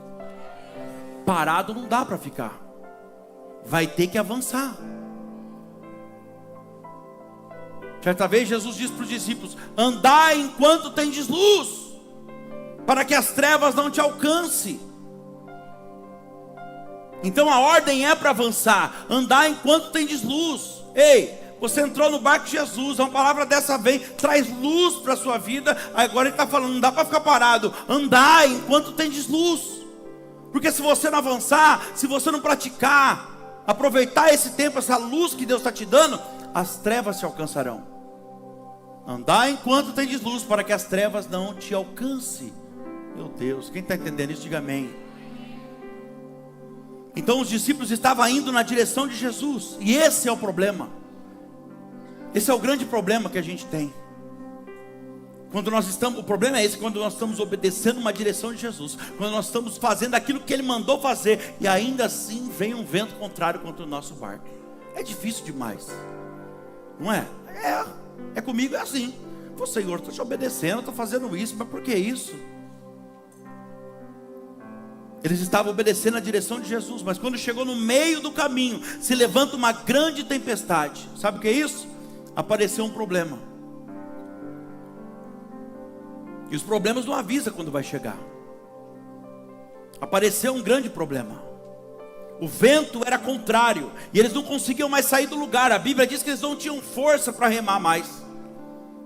Parado não dá para ficar, vai ter que avançar. Certa vez Jesus disse para os discípulos: andai enquanto tendes luz, para que as trevas não te alcancem. Então a ordem é para avançar. Andar enquanto tendes luz. Ei, você entrou no barco de Jesus, uma palavra dessa vem, traz luz para a sua vida. Agora ele está falando, não dá para ficar parado. Andar enquanto tendes luz. Porque se você não avançar, se você não praticar, aproveitar esse tempo, essa luz que Deus está te dando, as trevas te alcançarão. Andar enquanto tendes luz, para que as trevas não te alcancem. Meu Deus, quem está entendendo isso, diga amém. Então os discípulos estavam indo na direção de Jesus, e esse é o problema. Esse é o grande problema que a gente tem. O problema é esse, quando nós estamos obedecendo uma direção de Jesus, quando nós estamos fazendo aquilo que Ele mandou fazer, e ainda assim vem um vento contrário contra o nosso barco. É difícil demais, não é? É comigo, é assim. Pô, Senhor, estou te obedecendo, estou fazendo isso, mas por que isso? Eles estavam obedecendo a direção de Jesus, mas quando chegou no meio do caminho, se levanta uma grande tempestade. Sabe o que é isso? Apareceu um problema. E os problemas não avisam quando vai chegar. Apareceu um grande problema. O vento era contrário, e eles não conseguiam mais sair do lugar. A Bíblia diz que eles não tinham força para remar mais,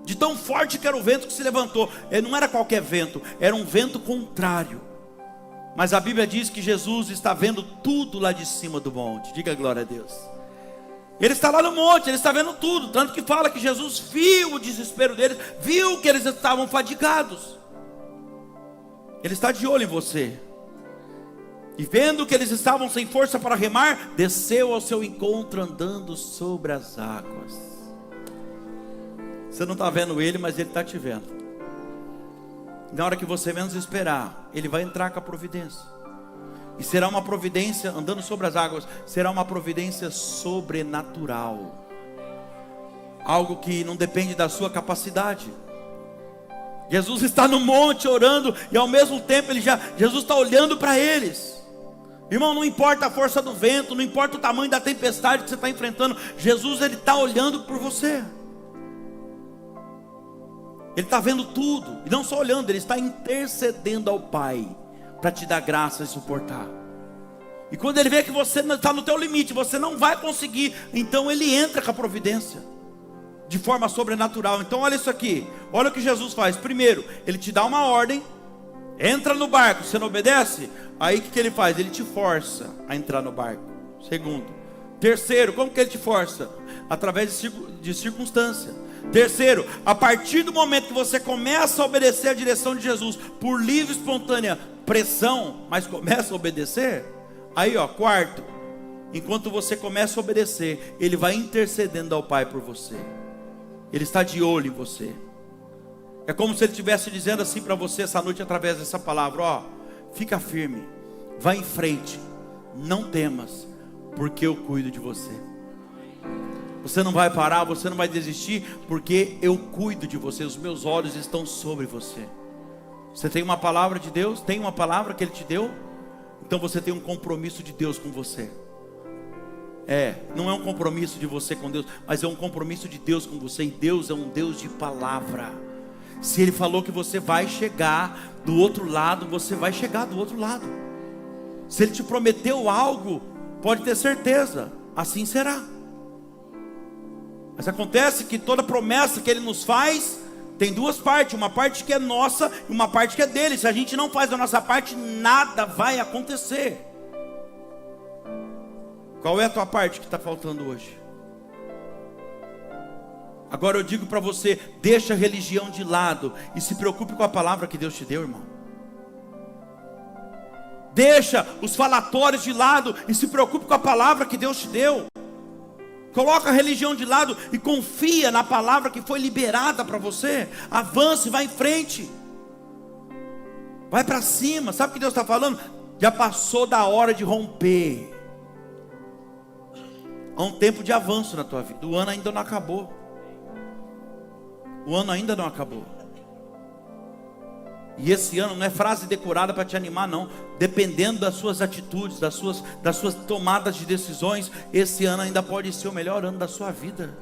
de tão forte que era o vento que se levantou. Não era qualquer vento, era um vento contrário. Mas a Bíblia diz que Jesus está vendo tudo lá de cima do monte. Diga glória a Deus. Ele está lá no monte, ele está vendo tudo. Tanto que fala que Jesus viu o desespero deles, viu que eles estavam fadigados. Ele está de olho em você. E vendo que eles estavam sem força para remar, desceu ao seu encontro andando sobre as águas. Você não está vendo ele, mas ele está te vendo. Na hora que você menos esperar, ele vai entrar com a providência. E será uma providência, andando sobre as águas, será uma providência sobrenatural. Algo que não depende da sua capacidade. Jesus está no monte orando, e ao mesmo tempo Jesus está olhando para eles. Irmão, não importa a força do vento, não importa o tamanho da tempestade que você está enfrentando, Jesus, Ele está olhando por você. Ele está vendo tudo, e não só olhando, Ele está intercedendo ao Pai, para te dar graça e suportar. E quando Ele vê que você está no teu limite, você não vai conseguir, então Ele entra com a providência, de forma sobrenatural. Então olha isso aqui, olha o que Jesus faz. Primeiro, Ele te dá uma ordem, entra no barco, você não obedece? Aí o que Ele faz? Ele te força a entrar no barco. Segundo. Terceiro, como que Ele te força? Através de circunstância. Terceiro, a partir do momento que você começa a obedecer a direção de Jesus, por livre e espontânea pressão, mas começa a obedecer, aí quarto, enquanto você começa a obedecer, Ele vai intercedendo ao Pai por você. Ele está de olho em você. É como se Ele estivesse dizendo assim para você essa noite, através dessa palavra: fica firme, vai em frente, não temas, porque eu cuido de você. Você não vai parar, você não vai desistir, porque eu cuido de você, os meus olhos estão sobre você. Você tem uma palavra de Deus? Tem uma palavra que Ele te deu? Então você tem um compromisso de Deus com você. Não é um compromisso de você com Deus, mas é um compromisso de Deus com você. E Deus é um Deus de palavra. Se Ele falou que você vai chegar do outro lado, você vai chegar do outro lado. Se Ele te prometeu algo, pode ter certeza, assim será. Mas acontece que toda promessa que Ele nos faz tem duas partes, uma parte que é nossa e uma parte que é dele. Se a gente não faz a nossa parte, nada vai acontecer. Qual é a tua parte que está faltando hoje? Agora eu digo para você, deixa a religião de lado e se preocupe com a palavra que Deus te deu, irmão. Deixa os falatórios de lado e se preocupe com a palavra que Deus te deu. Coloca a religião de lado e confia na palavra que foi liberada para você. Avance, vai em frente. Vai para cima. Sabe o que Deus está falando? Já passou da hora de romper. Há um tempo de avanço na tua vida. O ano ainda não acabou. O ano ainda não acabou. E esse ano não é frase decorada para te animar, não. Dependendo das suas atitudes, das suas tomadas de decisões, esse ano ainda pode ser o melhor ano da sua vida.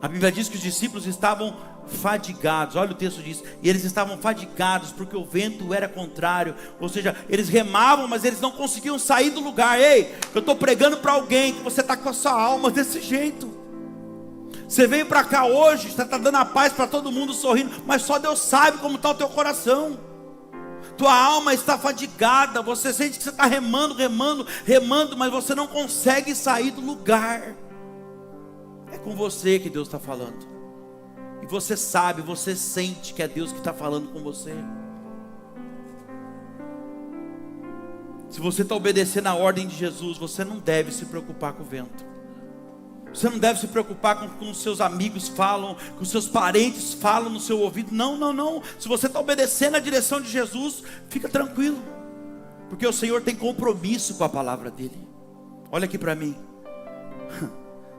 A Bíblia diz que os discípulos estavam fadigados. Olha o texto diz, e eles estavam fadigados porque o vento era contrário. Ou seja, eles remavam, mas eles não conseguiam sair do lugar. Ei, eu estou pregando para alguém que você está com a sua alma desse jeito. Você veio para cá hoje, você está dando a paz para todo mundo, sorrindo, mas só Deus sabe como está o teu coração. tua alma está fadigada, você sente que você está remando, remando, remando, mas você não consegue sair do lugar. É com você que Deus está falando, e você sabe, você sente que é Deus que está falando com você. Se você está obedecendo a ordem de Jesus, você não deve se preocupar com o vento. Você não deve se preocupar com os seus amigos falam, com os seus parentes falam no seu ouvido. Não, não, não. Se você está obedecendo a direção de Jesus, fica tranquilo, porque o Senhor tem compromisso com a palavra dele. Olha aqui para mim.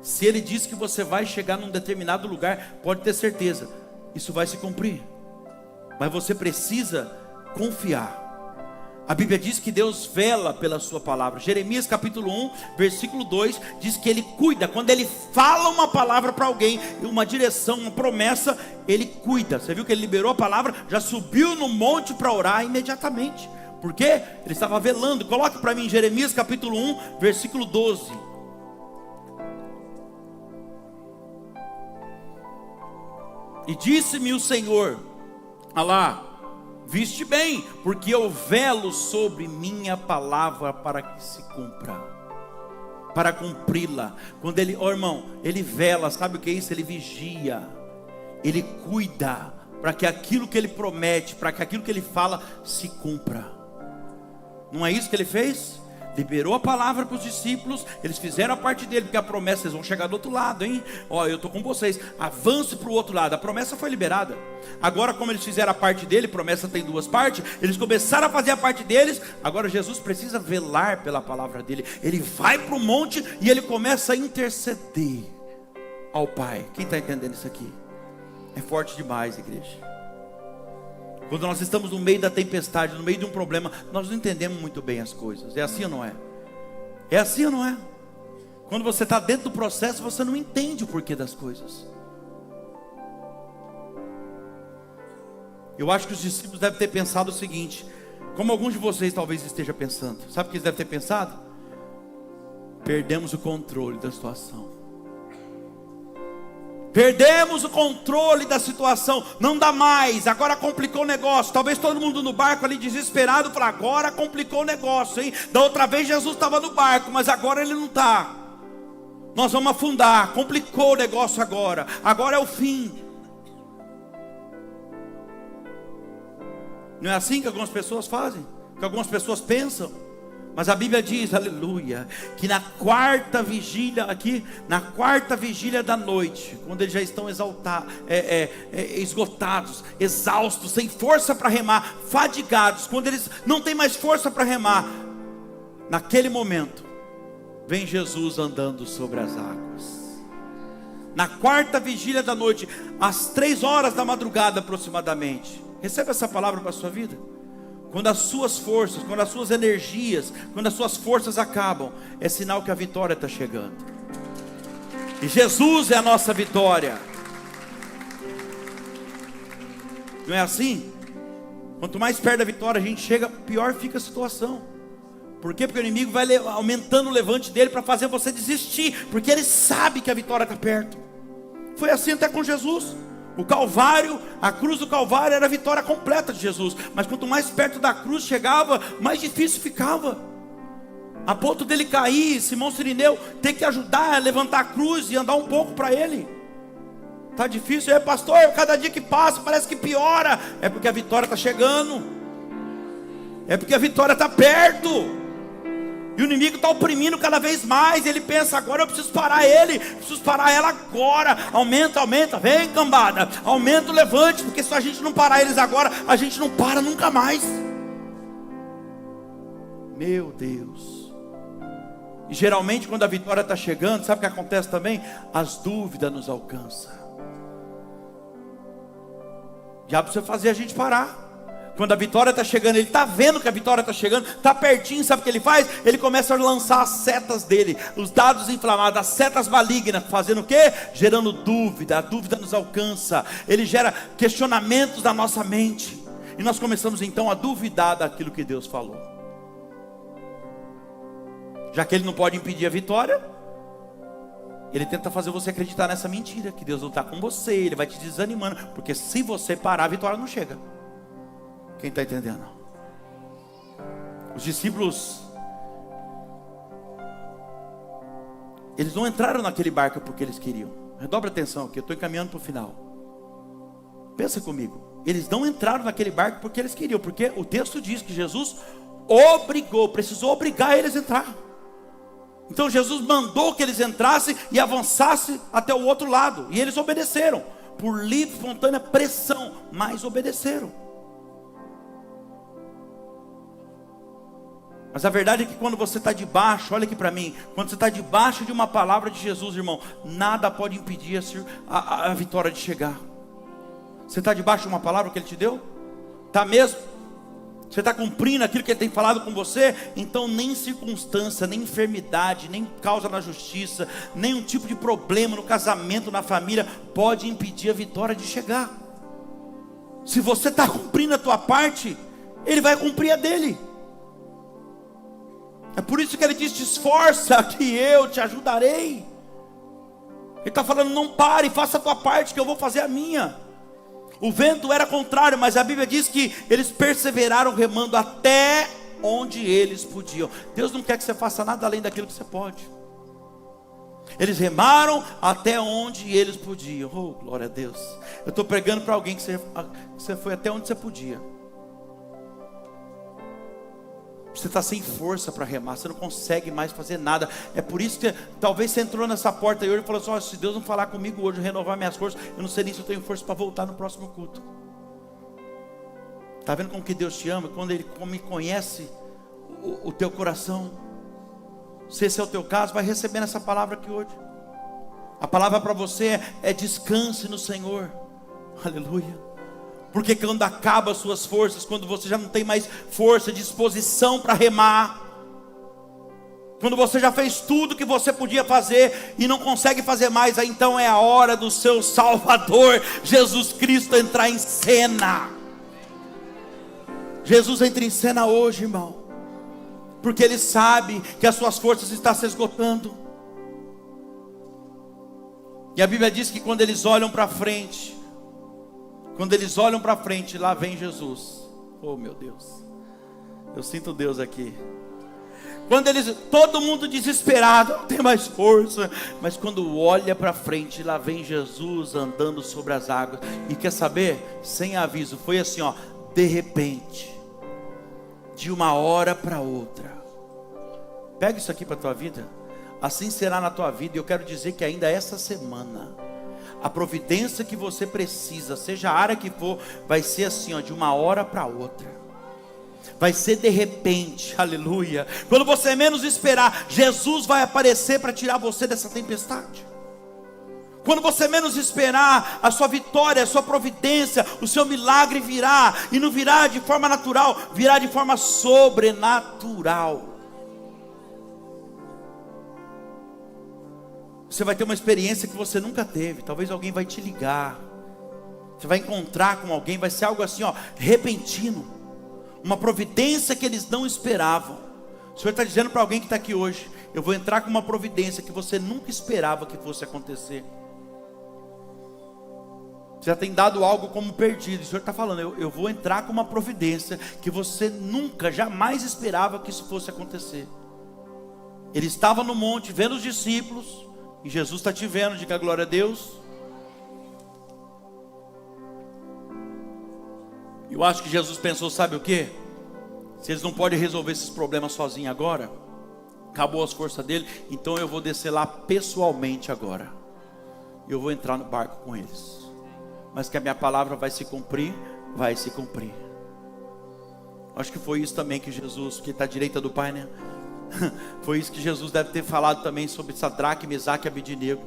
Se Ele diz que você vai chegar num determinado lugar, pode ter certeza, isso vai se cumprir. Mas você precisa confiar. A Bíblia diz que Deus vela pela sua palavra. Jeremias capítulo 1, versículo 2, diz que Ele cuida. Quando Ele fala uma palavra para alguém, uma direção, uma promessa, Ele cuida. Você viu que Ele liberou a palavra, já subiu no monte para orar imediatamente. Por quê? Ele estava velando. Coloque para mim Jeremias capítulo 1, versículo 12. E disse-me o Senhor, Alá, viste bem, porque eu velo sobre minha palavra para que se cumpra, para cumpri-la. Quando ele, irmão, ele vela, sabe o que é isso? Ele vigia, ele cuida, para que aquilo que ele promete, para que aquilo que ele fala se cumpra. Não é isso que ele fez? Liberou a palavra para os discípulos, eles fizeram a parte dele, porque a promessa, eles vão chegar do outro lado, hein? Ó, eu estou com vocês, avance para o outro lado. A promessa foi liberada. Agora, como eles fizeram a parte dele, promessa tem duas partes, eles começaram a fazer a parte deles. Agora Jesus precisa velar pela palavra dele. Ele vai para o monte e ele começa a interceder ao Pai. Quem está entendendo isso aqui? É forte demais, igreja. Quando nós estamos no meio da tempestade, no meio de um problema, nós não entendemos muito bem as coisas. É assim ou não é? É assim ou não é? Quando você está dentro do processo, você não entende o porquê das coisas. Eu acho que os discípulos devem ter pensado o seguinte, como alguns de vocês talvez estejam pensando. Sabe o que eles devem ter pensado? Perdemos o controle da situação. Perdemos o controle da situação, não dá mais, agora complicou o negócio. Talvez todo mundo no barco ali desesperado, fala, agora complicou o negócio, hein? Da outra vez Jesus estava no barco, mas agora ele não está. Nós vamos afundar, complicou o negócio agora é o fim. Não é assim que algumas pessoas fazem? Que algumas pessoas pensam? Mas a Bíblia diz, aleluia, que na quarta vigília da noite, quando eles já estão esgotados, exaustos, sem força para remar, fadigados, quando eles não têm mais força para remar, naquele momento, vem Jesus andando sobre as águas. Na quarta vigília da noite, às 3 horas da madrugada aproximadamente, receba essa palavra para a sua vida. Quando as suas forças, quando as suas energias, quando as suas forças acabam, é sinal que a vitória está chegando. E Jesus é a nossa vitória. Não é assim? Quanto mais perto da vitória a gente chega, pior fica a situação. Por quê? Porque o inimigo vai aumentando o levante dele para fazer você desistir, porque ele sabe que a vitória está perto. Foi assim até com Jesus. O Calvário, a cruz do Calvário era a vitória completa de Jesus. Mas quanto mais perto da cruz chegava, mais difícil ficava. A ponto dele cair, Simão Cirineu ter que ajudar a levantar a cruz e andar um pouco para ele. Está difícil, pastor, cada dia que passa parece que piora. É porque a vitória está chegando. É porque a vitória está perto. E o inimigo está oprimindo cada vez mais. Ele pensa, agora eu preciso parar ele, preciso parar ela agora. Aumenta, vem cambada, aumenta o levante, porque se a gente não parar eles agora, a gente não para nunca mais. Meu Deus. E geralmente quando a vitória está chegando, sabe o que acontece também? As dúvidas nos alcançam. O diabo precisa fazer a gente parar. Quando a vitória está chegando, ele está vendo que a vitória está chegando, está pertinho, sabe o que ele faz? Ele começa a lançar as setas dele, os dados inflamados, as setas malignas, fazendo o quê? Gerando dúvida, a dúvida nos alcança, ele gera questionamentos na nossa mente, e nós começamos então a duvidar daquilo que Deus falou. Já que ele não pode impedir a vitória, ele tenta fazer você acreditar nessa mentira, que Deus não está com você, ele vai te desanimando, porque se você parar, a vitória não chega. Quem está entendendo? Os discípulos, eles não entraram naquele barco porque eles queriam. Redobre a atenção aqui, eu estou encaminhando para o final. Pensa comigo. Eles não entraram naquele barco porque eles queriam, porque o texto diz que Jesus precisou obrigar eles a entrar. Então Jesus mandou que eles entrassem e avançassem até o outro lado, e eles obedeceram, por livre, espontânea pressão, mas obedeceram. Mas a verdade é que quando você está debaixo, olha aqui para mim, quando você está debaixo de uma palavra de Jesus, irmão, nada pode impedir a vitória de chegar. Você está debaixo de uma palavra que Ele te deu? Está mesmo? Você está cumprindo aquilo que Ele tem falado com você? Então nem circunstância, nem enfermidade, nem causa na justiça, nenhum tipo de problema no casamento, na família, pode impedir a vitória de chegar. Se você está cumprindo a tua parte, Ele vai cumprir a dele. É por isso que Ele diz: te esforça que eu te ajudarei. Ele está falando: não pare, faça a tua parte que eu vou fazer a minha. O vento era contrário, mas a Bíblia diz que eles perseveraram remando até onde eles podiam. Deus não quer que você faça nada além daquilo que você pode. Eles remaram até onde eles podiam. Oh, glória a Deus. Eu estou pregando para alguém que você foi até onde você podia. Você está sem força para remar, você não consegue mais fazer nada. É por isso que talvez você entrou nessa porta e hoje e falou assim: oh, se Deus não falar comigo hoje, renovar minhas forças, eu não sei nem se eu tenho força para voltar no próximo culto. Está vendo como que Deus te ama? Quando Ele conhece o teu coração. Se esse é o teu caso, vai recebendo essa palavra aqui hoje. A palavra para você é descanse no Senhor. Aleluia. Porque quando acaba as suas forças, quando você já não tem mais força, disposição para remar, quando você já fez tudo que você podia fazer e não consegue fazer mais, aí então é a hora do seu Salvador, Jesus Cristo, entrar em cena. Jesus entra em cena hoje, irmão, porque Ele sabe que as suas forças estão se esgotando. E a Bíblia diz que quando eles olham para frente, lá vem Jesus. Oh, meu Deus, eu sinto Deus aqui. Todo mundo desesperado, não tem mais força, mas quando olha para frente, lá vem Jesus andando sobre as águas. E quer saber? Sem aviso, foi assim, ó, de repente, de uma hora para outra. Pega isso aqui para a tua vida. Assim será na tua vida. E eu quero dizer que ainda essa semana, a providência que você precisa, seja a área que for, vai ser assim, ó, de uma hora para outra. Vai ser de repente, aleluia. Quando você menos esperar, Jesus vai aparecer para tirar você dessa tempestade. Quando você menos esperar, a sua vitória, a sua providência, o seu milagre virá. E não virá de forma natural, virá de forma sobrenatural. Você vai ter uma experiência que você nunca teve. Talvez alguém vai te ligar, você vai encontrar com alguém, vai ser algo assim, ó, repentino, uma providência que eles não esperavam. O Senhor está dizendo para alguém que está aqui hoje: eu vou entrar com uma providência que você nunca esperava que fosse acontecer. Você já tem dado algo como perdido. O Senhor está falando: eu vou entrar com uma providência que você nunca, jamais esperava que isso fosse acontecer. Ele estava no monte vendo os discípulos, e Jesus está te vendo. Diga glória a Deus. Eu acho que Jesus pensou, sabe o que? Se eles não podem resolver esses problemas sozinhos agora, acabou as forças dele, então eu vou descer lá pessoalmente agora. Eu vou entrar no barco com eles. Mas que a minha palavra vai se cumprir, vai se cumprir. Acho que foi isso também que Jesus, que está à direita do Pai, né? Foi isso que Jesus deve ter falado também sobre Sadraque, Mesaque e Abednego.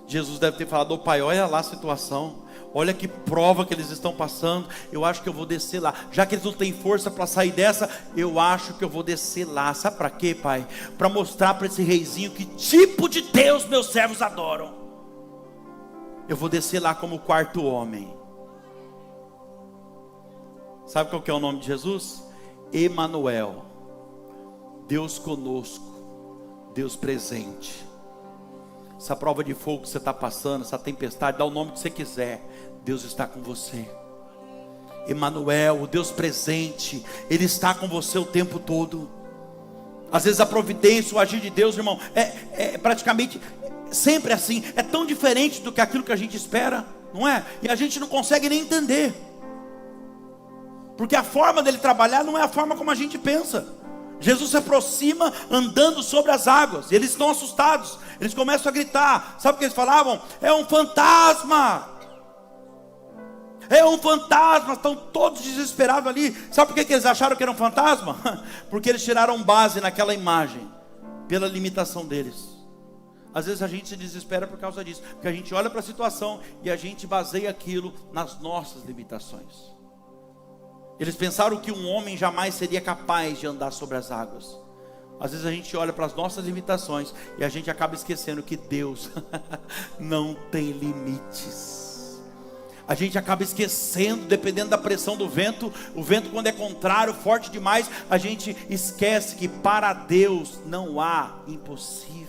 Jesus deve ter falado: ô Pai, olha lá a situação, olha que prova que eles estão passando. Eu acho que eu vou descer lá, já que eles não têm força para sair dessa, eu acho que eu vou descer lá. Sabe para quê, Pai? Para mostrar para esse reizinho que tipo de Deus meus servos adoram. Eu vou descer lá como o quarto homem. Sabe qual que é o nome de Jesus? Emanuel, Deus conosco, Deus presente. Essa prova de fogo que você está passando, essa tempestade, dá o nome que você quiser, Deus está com você. Emanuel, o Deus presente, Ele está com você o tempo todo. Às vezes a providência, o agir de Deus, irmão, é praticamente sempre assim. É tão diferente do que aquilo que a gente espera, não é? E a gente não consegue nem entender, porque a forma dele trabalhar não é a forma como a gente pensa. Jesus se aproxima andando sobre as águas, eles estão assustados, eles começam a gritar. Sabe o que eles falavam? É um fantasma, é um fantasma. Estão todos desesperados ali. Sabe por que eles acharam que era um fantasma? Porque eles tiraram base naquela imagem, pela limitação deles. Às vezes a gente se desespera por causa disso, porque a gente olha para a situação e a gente baseia aquilo nas nossas limitações. Eles pensaram que um homem jamais seria capaz de andar sobre as águas. Às vezes a gente olha para as nossas limitações e a gente acaba esquecendo que Deus não tem limites. A gente acaba esquecendo, dependendo da pressão do vento. O vento, quando é contrário, forte demais, a gente esquece que para Deus não há impossíveis.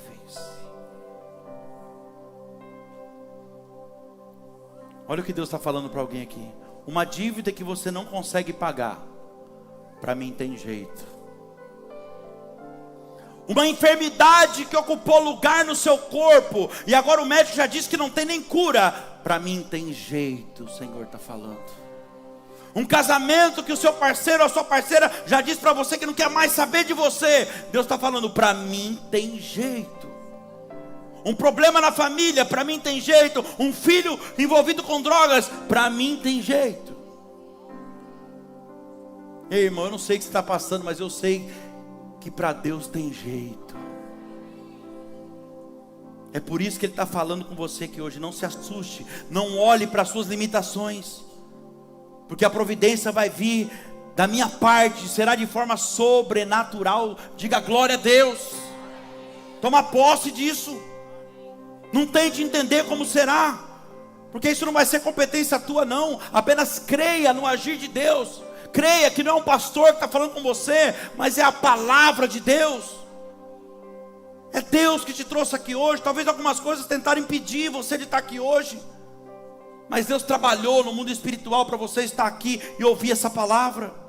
Olha o que Deus está falando para alguém aqui. Uma dívida que você não consegue pagar, para mim tem jeito. Uma enfermidade que ocupou lugar no seu corpo e agora o médico já disse que não tem nem cura, para mim tem jeito, o Senhor está falando. Um casamento que o seu parceiro ou a sua parceira já disse para você que não quer mais saber de você, Deus está falando, para mim tem jeito. Um problema na família, para mim tem jeito. Um filho envolvido com drogas, para mim tem jeito. Ei, irmão, eu não sei o que você está passando, mas eu sei que para Deus tem jeito. É por isso que Ele está falando com você aqui hoje. Não se assuste, não olhe para as suas limitações, porque a providência vai vir da minha parte, será de forma sobrenatural. Diga glória a Deus. Toma posse disso. Não tente entender como será, porque isso não vai ser competência tua não. Apenas creia no agir de Deus. Creia que não é um pastor que está falando com você, mas é a palavra de Deus. É Deus que te trouxe aqui hoje. Talvez algumas coisas tentaram impedir você de estar aqui hoje, mas Deus trabalhou no mundo espiritual para você estar aqui e ouvir essa palavra.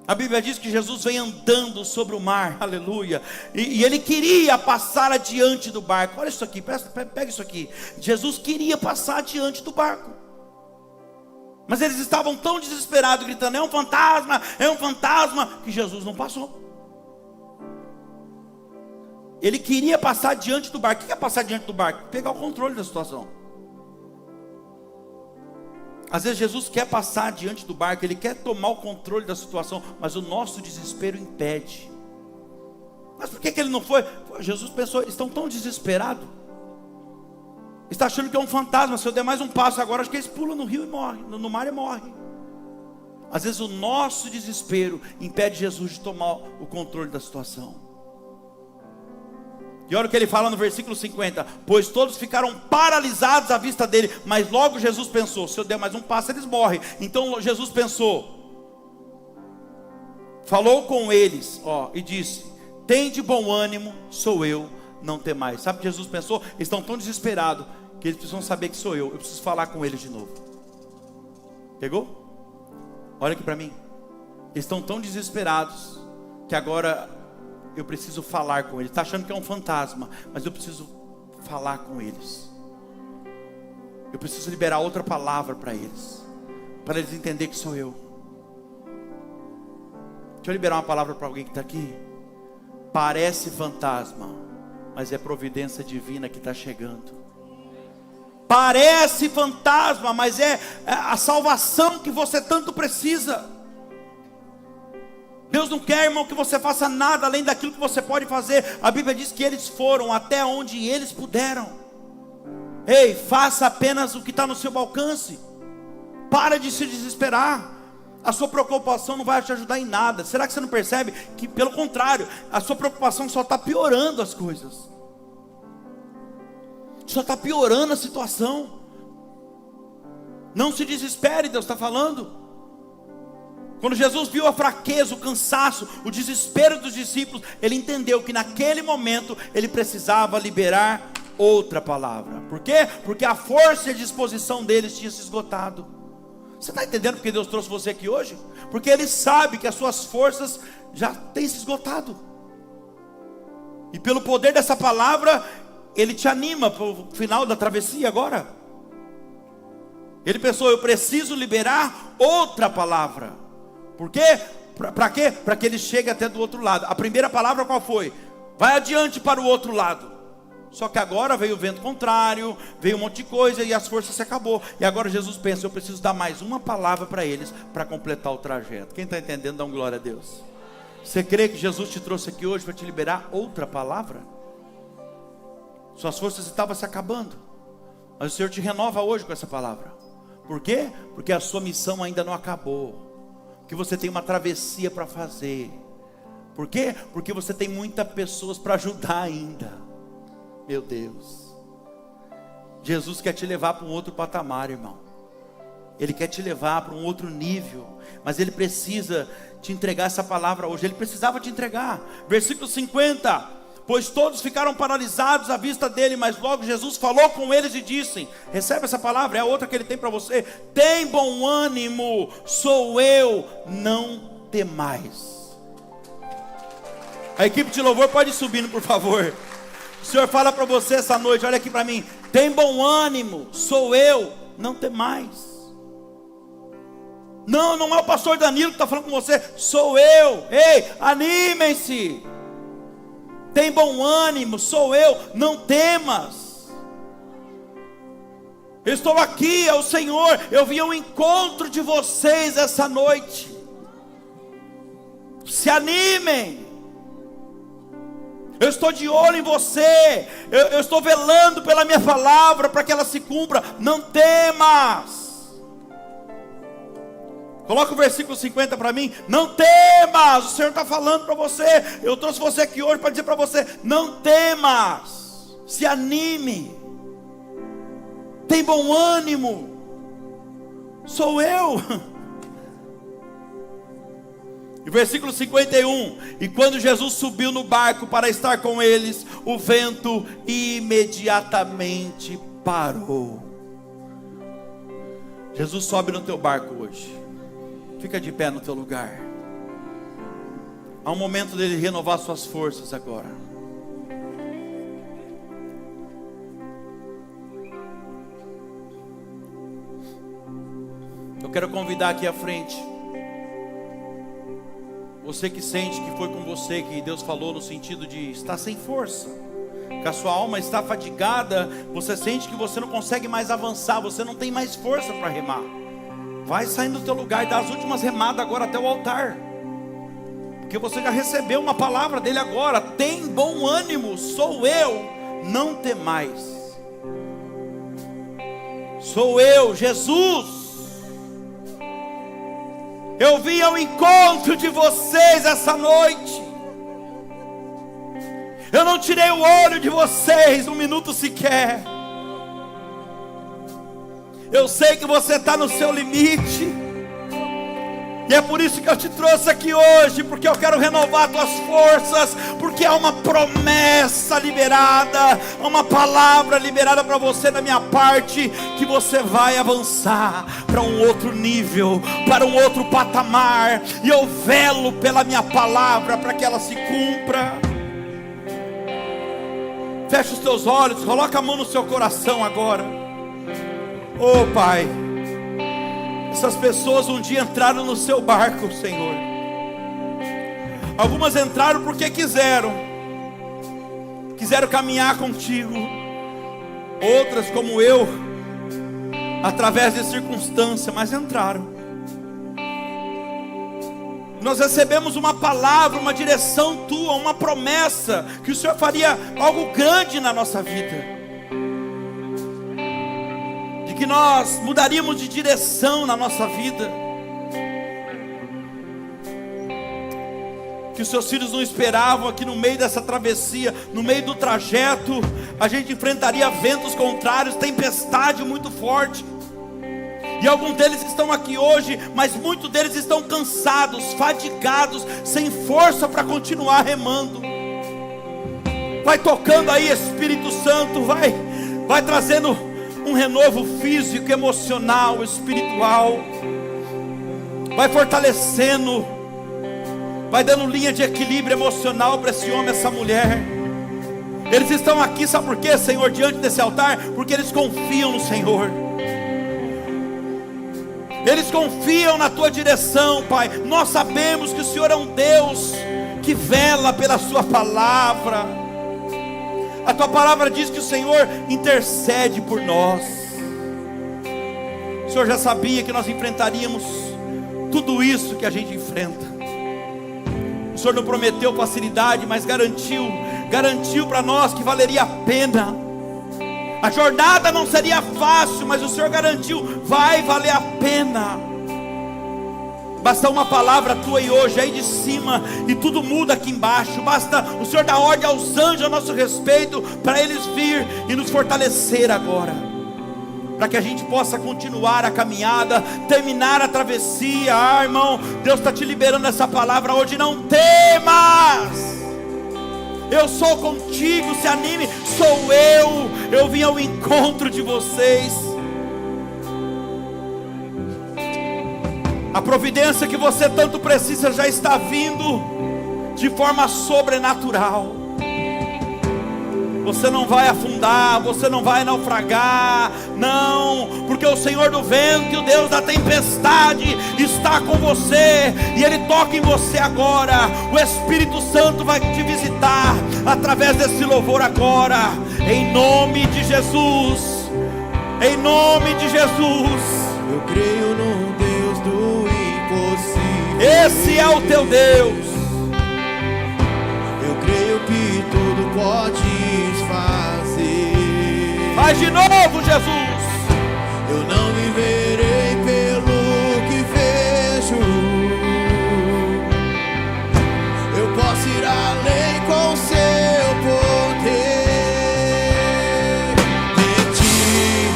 A Bíblia diz que Jesus vem andando sobre o mar, aleluia, e Ele queria passar adiante do barco. Olha isso aqui, pega isso aqui. Jesus queria passar adiante do barco, mas eles estavam tão desesperados, gritando, é um fantasma, que Jesus não passou. Ele queria passar adiante do barco. O que é passar adiante do barco? Pegar o controle da situação. Às vezes Jesus quer passar diante do barco, Ele quer tomar o controle da situação, mas o nosso desespero impede. Mas por que Ele não foi? Jesus pensou, eles estão tão desesperados, está achando que é um fantasma. Se eu der mais um passo agora, acho que eles pulam no rio e morrem, no mar e morrem. Às vezes o nosso desespero impede Jesus de tomar o controle da situação. E olha o que ele fala no versículo 50. Pois todos ficaram paralisados à vista dele. Mas logo Jesus pensou, se eu der mais um passo eles morrem. Então Jesus pensou, falou com eles, e disse, tende bom ânimo, sou eu, não temais. Sabe o que Jesus pensou? Eles estão tão desesperados que eles precisam saber que sou eu preciso falar com eles de novo. Pegou? Olha aqui para mim. Eles estão tão desesperados que agora eu preciso falar com eles. Está achando que é um fantasma, mas eu preciso falar com eles. Eu preciso liberar outra palavra para eles entenderem que sou eu. Deixa eu liberar uma palavra para alguém que está aqui. Parece fantasma, mas é providência divina que está chegando. Parece fantasma, mas é a salvação que você tanto precisa. Deus não quer, irmão, que você faça nada além daquilo que você pode fazer. A Bíblia diz que eles foram até onde eles puderam. Ei, faça apenas o que está no seu alcance. Para de se desesperar. A sua preocupação não vai te ajudar em nada. Será que você não percebe que, pelo contrário, a sua preocupação só está piorando as coisas? Só está piorando a situação. Não se desespere, Deus está falando. Quando Jesus viu a fraqueza, o cansaço, o desespero dos discípulos, Ele entendeu que naquele momento Ele precisava liberar outra palavra. Por quê? Porque a força e a disposição deles tinha se esgotado. Você está entendendo porque Deus trouxe você aqui hoje? Porque Ele sabe que as suas forças já têm se esgotado. E pelo poder dessa palavra, Ele te anima para o final da travessia agora. Ele pensou, eu preciso liberar outra palavra. Por quê? Para quê? Para que ele chegue até do outro lado. A primeira palavra qual foi? Vai adiante para o outro lado. Só que agora veio o vento contrário, veio um monte de coisa e as forças se acabou. E agora Jesus pensa, eu preciso dar mais uma palavra para eles, para completar o trajeto. Quem está entendendo, dá glória a Deus. Você crê que Jesus te trouxe aqui hoje para te liberar outra palavra? Suas forças estavam se acabando, mas o Senhor te renova hoje com essa palavra. Por quê? Porque a sua missão ainda não acabou. Porque você tem uma travessia para fazer. Por quê? Porque você tem muitas pessoas para ajudar ainda. Meu Deus, Jesus quer te levar para um outro patamar, irmão. Ele quer te levar para um outro nível, mas Ele precisa te entregar essa palavra hoje. Ele precisava te entregar. Versículo 50: pois todos ficaram paralisados à vista dele, mas logo Jesus falou com eles e disse, recebe essa palavra, é a outra que Ele tem para você: tem bom ânimo, sou eu, não temais. A equipe de louvor pode ir subindo, por favor. O Senhor fala para você essa noite, olha aqui para mim: tem bom ânimo, sou eu, não temais. Não é o pastor Danilo que está falando com você, sou eu. Ei, animem-se. Tem bom ânimo, sou eu, não temas. Eu estou aqui, é o Senhor. Eu vim ao encontro de vocês essa noite. Se animem. Eu estou de olho em você. Eu estou velando pela minha palavra para que ela se cumpra. Não temas. Coloca o versículo 50 para mim. Não temas. O Senhor está falando para você. Eu trouxe você aqui hoje para dizer para você: não temas. Se anime. Tem bom ânimo. Sou eu. E versículo 51: e quando Jesus subiu no barco para estar com eles, o vento imediatamente parou. Jesus sobe no teu barco hoje. Fica de pé no teu lugar. Há um momento dele renovar suas forças agora. Eu quero convidar aqui à frente você que sente que foi com você que Deus falou no sentido de estar sem força, que a sua alma está fadigada, você sente que você não consegue mais avançar, você não tem mais força para remar. Vai saindo do teu lugar e dá as últimas remadas agora até o altar, porque você já recebeu uma palavra dele agora. Tem bom ânimo, sou eu, não temais. Sou eu, Jesus. Eu vim ao encontro de vocês essa noite. Eu não tirei o olho de vocês um minuto sequer. Eu sei que você está no seu limite. E é por isso que eu te trouxe aqui hoje. Porque eu quero renovar tuas forças. Porque há uma promessa liberada, há uma palavra liberada para você da minha parte, que você vai avançar para um outro nível, para um outro patamar. E eu velo pela minha palavra para que ela se cumpra. Fecha os teus olhos, coloca a mão no seu coração agora. Oh Pai, essas pessoas um dia entraram no seu barco, Senhor. Algumas entraram porque quiseram caminhar contigo. Outras, como eu, através de circunstância, mas entraram. Nós recebemos uma palavra, uma direção tua, uma promessa, que o Senhor faria algo grande na nossa vida. Que nós mudaríamos de direção na nossa vida, que os seus filhos não esperavam que no meio dessa travessia, no meio do trajeto, a gente enfrentaria ventos contrários, tempestade muito forte. E alguns deles estão aqui hoje, mas muitos deles estão cansados, fadigados, sem força para continuar remando. Vai tocando aí, Espírito Santo, vai trazendo um renovo físico, emocional, espiritual. Vai fortalecendo, vai dando linha de equilíbrio emocional para esse homem, essa mulher. Eles estão aqui, sabe por quê, Senhor, diante desse altar? Porque eles confiam no Senhor. Eles confiam na tua direção, Pai. Nós sabemos que o Senhor é um Deus que vela pela sua palavra. A tua palavra diz que o Senhor intercede por nós. O Senhor já sabia que nós enfrentaríamos tudo isso que a gente enfrenta. O Senhor não prometeu facilidade, mas garantiu para nós que valeria a pena. A jornada não seria fácil, mas o Senhor garantiu, vai valer a pena. Basta uma palavra tua e hoje aí de cima, e tudo muda aqui embaixo. Basta o Senhor dar ordem aos anjos a nosso respeito, para eles vir e nos fortalecer agora, para que a gente possa continuar a caminhada, terminar a travessia. Irmão, Deus está te liberando essa palavra hoje. Não temas, eu sou contigo, se anime, sou eu vim ao encontro de vocês. A providência que você tanto precisa já está vindo de forma sobrenatural. Você não vai afundar, você não vai naufragar, não, porque o Senhor do vento e o Deus da tempestade está com você, e Ele toca em você agora. O Espírito Santo vai te visitar através desse louvor agora, em nome de Jesus, em nome de Jesus. Eu creio no Deus do impossível. Esse é o teu Deus. Eu creio que tudo pode fazer. Faz de novo, Jesus. Eu não viverei pelo que vejo. Eu posso ir além com seu poder. De ti,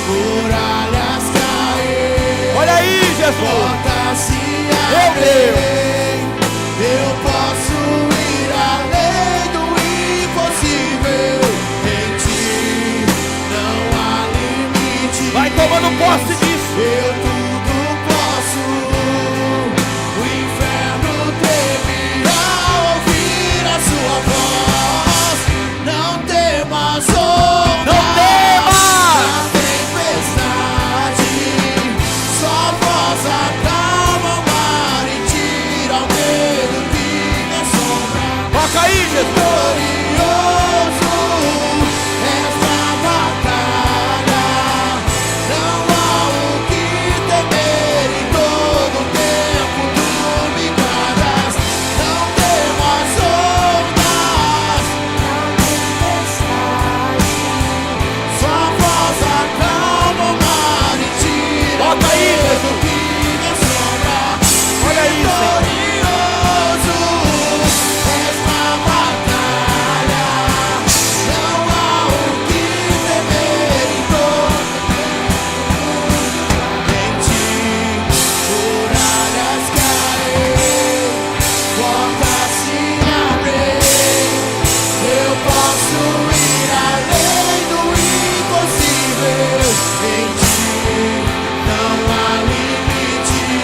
muralhas cair. Olha aí, Jesus. Portas se Meu Deus. abrem. Eu posso ir além do impossível. Em ti não há limite. Vai tomando posse disso. Eu tudo posso. O inferno teme ao ouvir a sua voz. Não temas, onda. Não temas. Na tempestade, só voz acalma o mar e tira o medo que me assombra. Toca aí, Jesus. Glorioso esta batalha, não há o que temer, em todo tempo tu me guardas. Não temas, ondas, sua voz acalma o mar e tira o Toca aí, medo Jesus. que me assombra. Olha aí, Senhor. Glorioso esta batalha, não há o que temer, em todo em ti muralhas caem, portas se abrem. Eu posso ir além do impossível. Em ti não há limites.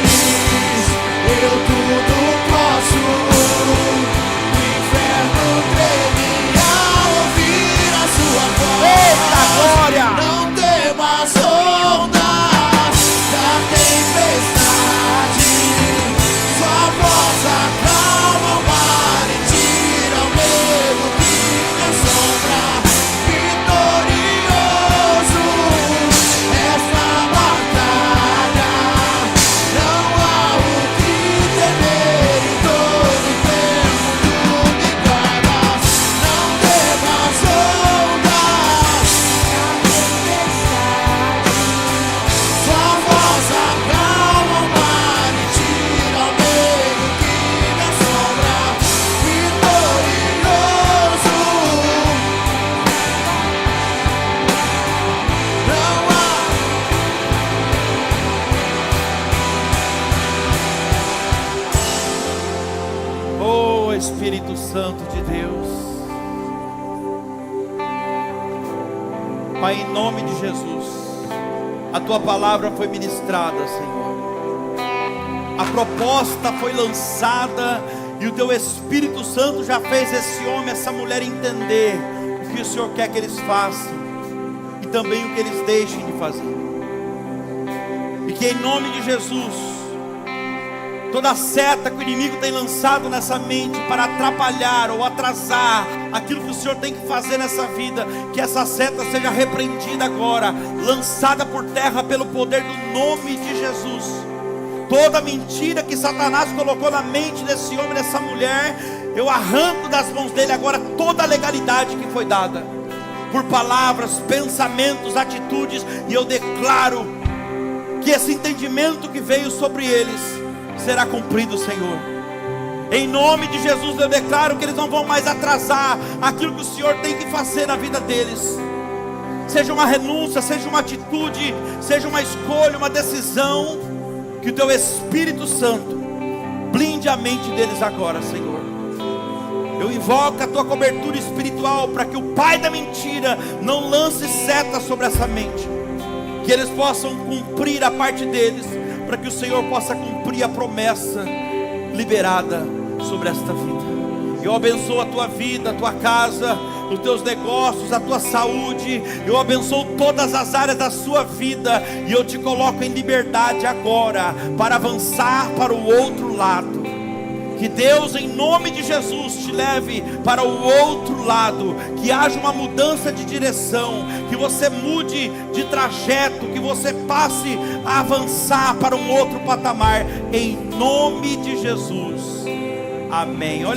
Eu tudo posso. O inferno treme ao ouvir a sua voz. Eita glória! Não temas, ondas da tempestade. Sua voz acalma o mar e tira o medo que me assombra. Vitorioso esta batalha, não há o que temer, em todo tempo tu me guardas. Não temas, ondas, sua voz acalma o mar e tira o medo que me assombra. Vitorioso, não há. Oh, Espírito Santo de Deus. Pai, em nome de Jesus, a Tua palavra foi ministrada, Senhor. A proposta foi lançada e o Teu Espírito Santo já fez esse homem, essa mulher entender o que o Senhor quer que eles façam e também o que eles deixem de fazer. E que em nome de Jesus, toda seta que o inimigo tem lançado nessa mente para atrapalhar ou atrasar aquilo que o Senhor tem que fazer nessa vida, que essa seta seja repreendida agora, lançada por terra pelo poder do nome de Jesus. Toda mentira que Satanás colocou na mente desse homem, dessa mulher, eu arranco das mãos dele agora toda a legalidade que foi dada por palavras, pensamentos, atitudes, e eu declaro que esse entendimento que veio sobre eles será cumprido, Senhor. Em nome de Jesus eu declaro que eles não vão mais atrasar aquilo que o Senhor tem que fazer na vida deles. Seja uma renúncia, seja uma atitude, seja uma escolha, uma decisão, que o Teu Espírito Santo blinde a mente deles agora, Senhor. Eu invoco a Tua cobertura espiritual para que o pai da mentira não lance seta sobre essa mente, que eles possam cumprir a parte deles, para que o Senhor possa cumprir a promessa liberada sobre esta vida. Eu abençoo a tua vida, a tua casa, os teus negócios, a tua saúde. Eu abençoo todas as áreas da sua vida, e eu te coloco em liberdade agora, para avançar para o outro lado. Que Deus, em nome de Jesus, te leve para o outro lado, que haja uma mudança de direção, que você mude de trajeto, que você passe a avançar para um outro patamar, em nome de Jesus. Amém. Olha